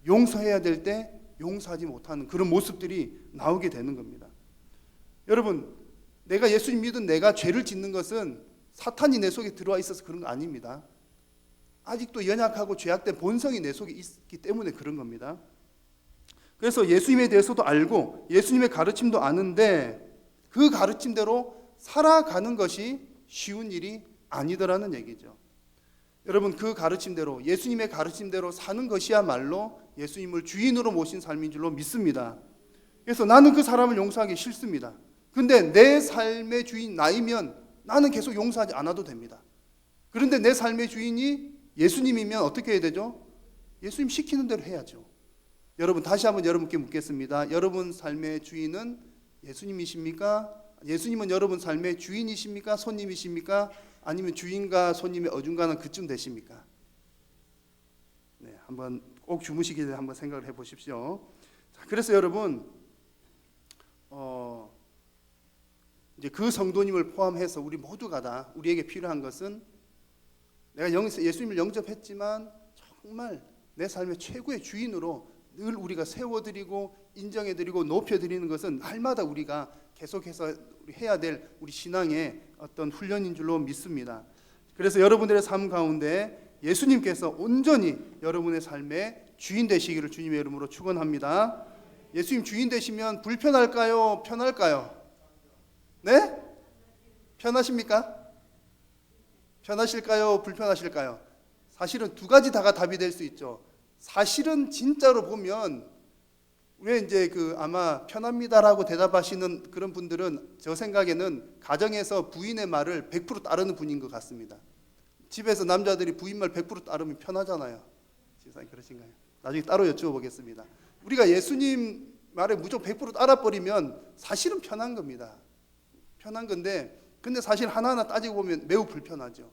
용서해야 될 때 용서하지 못하는 그런 모습들이 나오게 되는 겁니다. 여러분, 내가 예수님 믿은 내가 죄를 짓는 것은 사탄이 내 속에 들어와 있어서 그런 거 아닙니다. 아직도 연약하고 죄악된 본성이 내 속에 있기 때문에 그런 겁니다. 그래서 예수님에 대해서도 알고 예수님의 가르침도 아는데 그 가르침대로 살아가는 것이 쉬운 일이 아니더라는 얘기죠. 여러분, 그 가르침대로 예수님의 가르침대로 사는 것이야말로 예수님을 주인으로 모신 삶인 줄로 믿습니다. 그래서 나는 그 사람을 용서하기 싫습니다. 근데 내 삶의 주인 나이면 나는 계속 용서하지 않아도 됩니다. 그런데 내 삶의 주인이 예수님이면 어떻게 해야 되죠? 예수님 시키는 대로 해야죠. 여러분 다시 한번 여러분께 묻겠습니다. 여러분 삶의 주인은 예수님이십니까? 예수님은 여러분 삶의 주인이십니까? 손님이십니까? 아니면 주인과 손님의 어중간한 그쯤 되십니까? 네, 한번 꼭 주무시기 전에 한번 생각을 해보십시오. 자, 그래서 여러분 이제 그 성도님을 포함해서 우리 모두가 다 우리에게 필요한 것은 내가 예수님을 영접했지만 정말 내 삶의 최고의 주인으로 늘 우리가 세워드리고 인정해드리고 높여드리는 것은 날마다 우리가 계속해서 해야 될 우리 신앙의 어떤 훈련인 줄로 믿습니다. 그래서 여러분들의 삶 가운데 예수님께서 온전히 여러분의 삶의 주인 되시기를 주님의 이름으로 축원합니다. 예수님 주인 되시면 불편할까요? 편할까요? 네? 편하십니까? 편하실까요? 불편하실까요? 사실은 두 가지 다가 답이 될 수 있죠. 사실은 진짜로 보면 왜 이제 아마 편합니다라고 대답하시는 그런 분들은 저 생각에는 가정에서 부인의 말을 100% 따르는 분인 것 같습니다. 집에서 남자들이 부인 말 100% 따르면 편하잖아요. 세상에 그러신가요? 나중에 따로 여쭤보겠습니다. 우리가 예수님 말에 무조건 100% 따라버리면 사실은 편한 겁니다. 편한 건데 근데 사실 하나하나 따지고 보면 매우 불편하죠.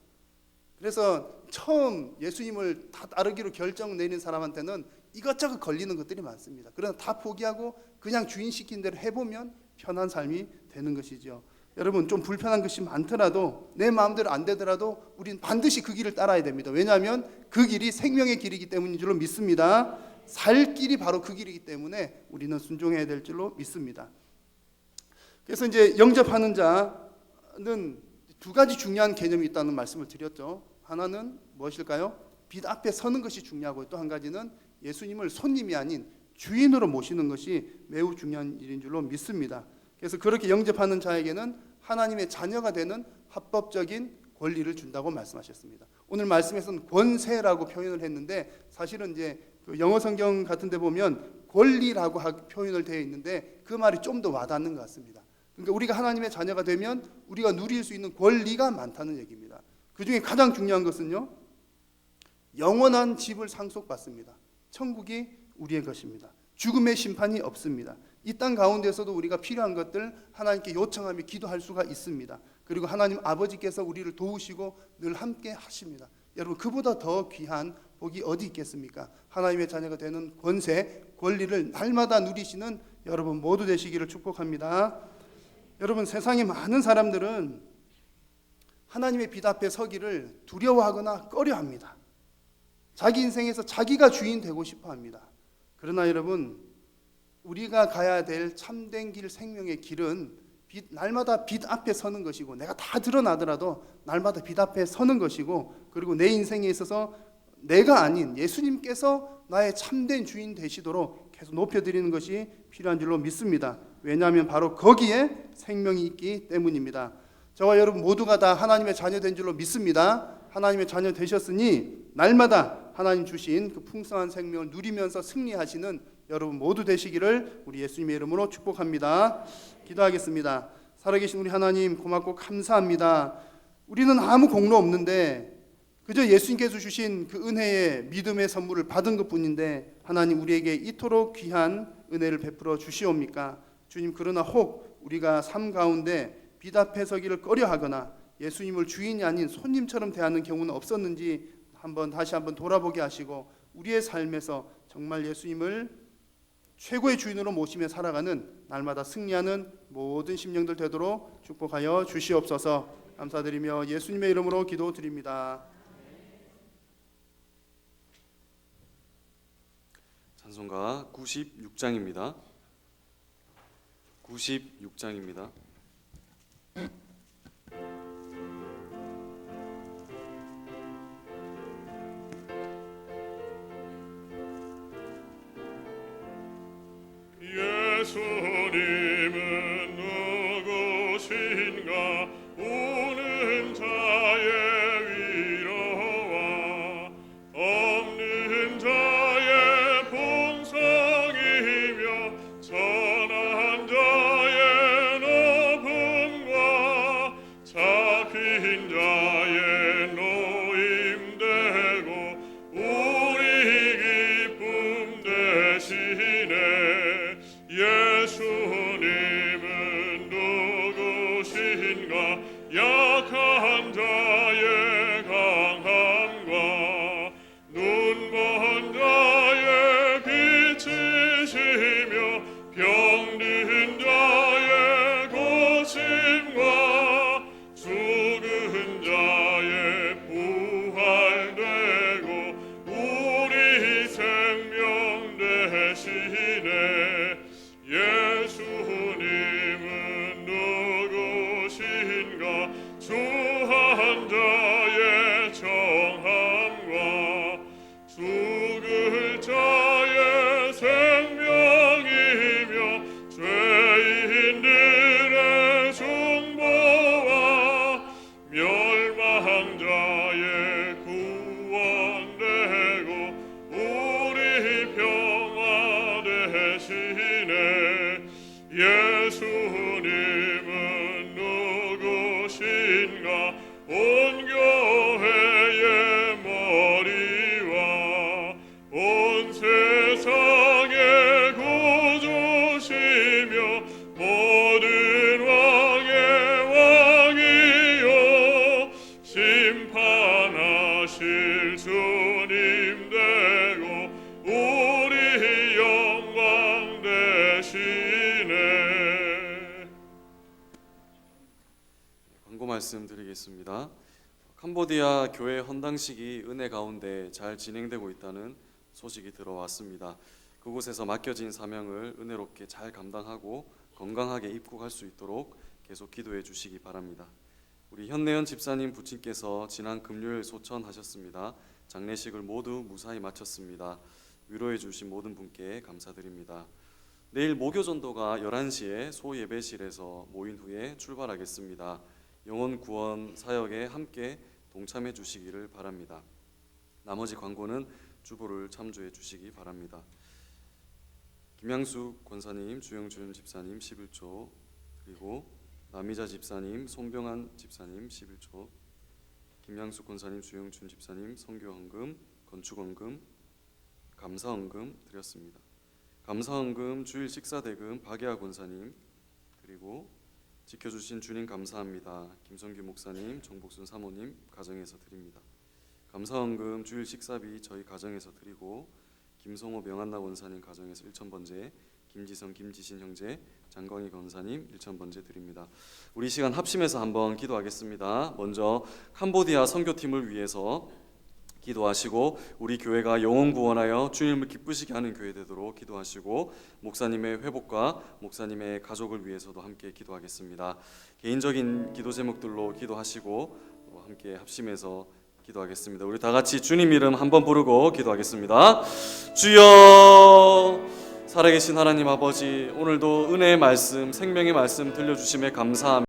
그래서 처음 예수님을 다 따르기로 결정 내린 사람한테는 이것저것 걸리는 것들이 많습니다. 그러나 다 포기하고 그냥 주인 시킨 대로 해보면 편한 삶이 되는 것이죠. 여러분 좀 불편한 것이 많더라도 내 마음대로 안 되더라도 우리는 반드시 그 길을 따라야 됩니다. 왜냐하면 그 길이 생명의 길이기 때문인 줄로 믿습니다. 살 길이 바로 그 길이기 때문에 우리는 순종해야 될 줄로 믿습니다. 그래서 이제 영접하는 자는 두 가지 중요한 개념이 있다는 말씀을 드렸죠. 하나는 무엇일까요? 빛 앞에 서는 것이 중요하고 또 한 가지는 예수님을 손님이 아닌 주인으로 모시는 것이 매우 중요한 일인 줄로 믿습니다. 그래서 그렇게 영접하는 자에게는 하나님의 자녀가 되는 합법적인 권리를 준다고 말씀하셨습니다. 오늘 말씀에서는 권세라고 표현을 했는데 사실은 이제 영어 성경 같은 데 보면 권리라고 표현을 되어 있는데 그 말이 좀 더 와닿는 것 같습니다. 그러니까 우리가 하나님의 자녀가 되면 우리가 누릴 수 있는 권리가 많다는 얘기입니다. 그 중에 가장 중요한 것은요, 영원한 집을 상속받습니다. 천국이 우리의 것입니다. 죽음의 심판이 없습니다. 이 땅 가운데서도 우리가 필요한 것들 하나님께 요청하며 기도할 수가 있습니다. 그리고 하나님 아버지께서 우리를 도우시고 늘 함께 하십니다. 여러분 그보다 더 귀한 복이 어디 있겠습니까? 하나님의 자녀가 되는 권세, 권리를 날마다 누리시는 여러분 모두 되시기를 축복합니다. 여러분 세상에 많은 사람들은 하나님의 빛 앞에 서기를 두려워하거나 꺼려합니다. 자기 인생에서 자기가 주인 되고 싶어합니다. 그러나 여러분 우리가 가야 될 참된 길, 생명의 길은 날마다 빛 앞에 서는 것이고 내가 다 드러나더라도 날마다 빛 앞에 서는 것이고 그리고 내 인생에 있어서 내가 아닌 예수님께서 나의 참된 주인 되시도록 계속 높여드리는 것이 필요한 줄로 믿습니다. 왜냐하면 바로 거기에 생명이 있기 때문입니다. 저와 여러분 모두가 다 하나님의 자녀 된 줄로 믿습니다. 하나님의 자녀 되셨으니 날마다 하나님 주신 그 풍성한 생명을 누리면서 승리하시는 여러분 모두 되시기를 우리 예수님의 이름으로 축복합니다. 기도하겠습니다. 살아계신 우리 하나님 고맙고 감사합니다. 우리는 아무 공로 없는데 그저 예수님께서 주신 그 은혜의 믿음의 선물을 받은 것뿐인데 하나님 우리에게 이토록 귀한 은혜를 베풀어 주시옵니까? 주님 그러나 혹 우리가 삶 가운데 빛 앞에 서기를 꺼려하거나 예수님을 주인이 아닌 손님처럼 대하는 경우는 없었는지 다시 한번 돌아보게 하시고 우리의 삶에서 정말 예수님을 최고의 주인으로 모시며 살아가는 날마다 승리하는 모든 심령들 되도록 축복하여 주시옵소서. 감사드리며 예수님의 이름으로 기도드립니다. 찬송가 96장입니다. 96장입니다. 예수님은 누구신가 우는 자의 위로와 없는 자의 본성이며 선한 자의 높음과 잡힌 자의 노임되고 우리 기쁨 되시 것인가 약한 자의 강함과 눈먼 자의 빛이시며 병든 자의 고침과 죽은 자의 부활되고 우리 생명 되시네. 예수님은 누구신가 주한 자의 정함과 죽을 자의 생명이며 죄인들의 중보와 멸망자의 구원되고 우리 평화 되시네. 예수님은 누구신가 온 교회의 머리와 온 세상의 구주시며 모든 왕의 왕이요 심판하실 주님 되고 우리 영광 되시네. 광고 말씀드리겠습니다. 캄보디아 교회 헌당식이 은혜 가운데 잘 진행되고 있다는 소식이 들어왔습니다. 그곳에서 맡겨진 사명을 은혜롭게 잘 감당하고 건강하게 입국할 수 있도록 계속 기도해 주시기 바랍니다. 우리 현내연 집사님 부친께서 지난 금요일 소천하셨습니다. 장례식을 모두 무사히 마쳤습니다. 위로해 주신 모든 분께 감사드립니다. 내일 모교전도가 11시에 소예배실에서 모인 후에 출발하겠습니다. 영혼 구원 사역에 함께 동참해 주시기를 바랍니다. 나머지 광고는 주보를 참조해 주시기 바랍니다. 김양숙 권사님, 주영준 집사님 11조, 그리고 남이자 집사님, 손병한 집사님 11조, 김양숙 권사님, 주영준 집사님 선교헌금, 건축헌금, 감사헌금 드렸습니다. 감사헌금, 주일 식사대금 박예아 권사님, 그리고 지켜주신 주님 감사합니다. 김성규 목사님, 정복순 사모님 가정에서 드립니다. 감사헌금, 주일 식사비 저희 가정에서 드리고 김성호 명한나 원사님 가정에서 1,000번째, 김지성 김지신 형제, 장광희 권사님 1,000번째 드립니다. 우리 시간 합심해서 한번 기도하겠습니다. 먼저 캄보디아 선교팀을 위해서 기도하시고 우리 교회가 영혼 구원하여 주님을 기쁘시게 하는 교회 되도록 기도하시고 목사님의 회복과 목사님의 가족을 위해서도 함께 기도하겠습니다. 개인적인 기도 제목들로 기도하시고 함께 합심해서 기도하겠습니다. 우리 다 같이 주님 이름 한번 부르고 기도하겠습니다. 주여, 살아계신 하나님 아버지, 오늘도 은혜의 말씀, 생명의 말씀 들려주심에 감사합니다.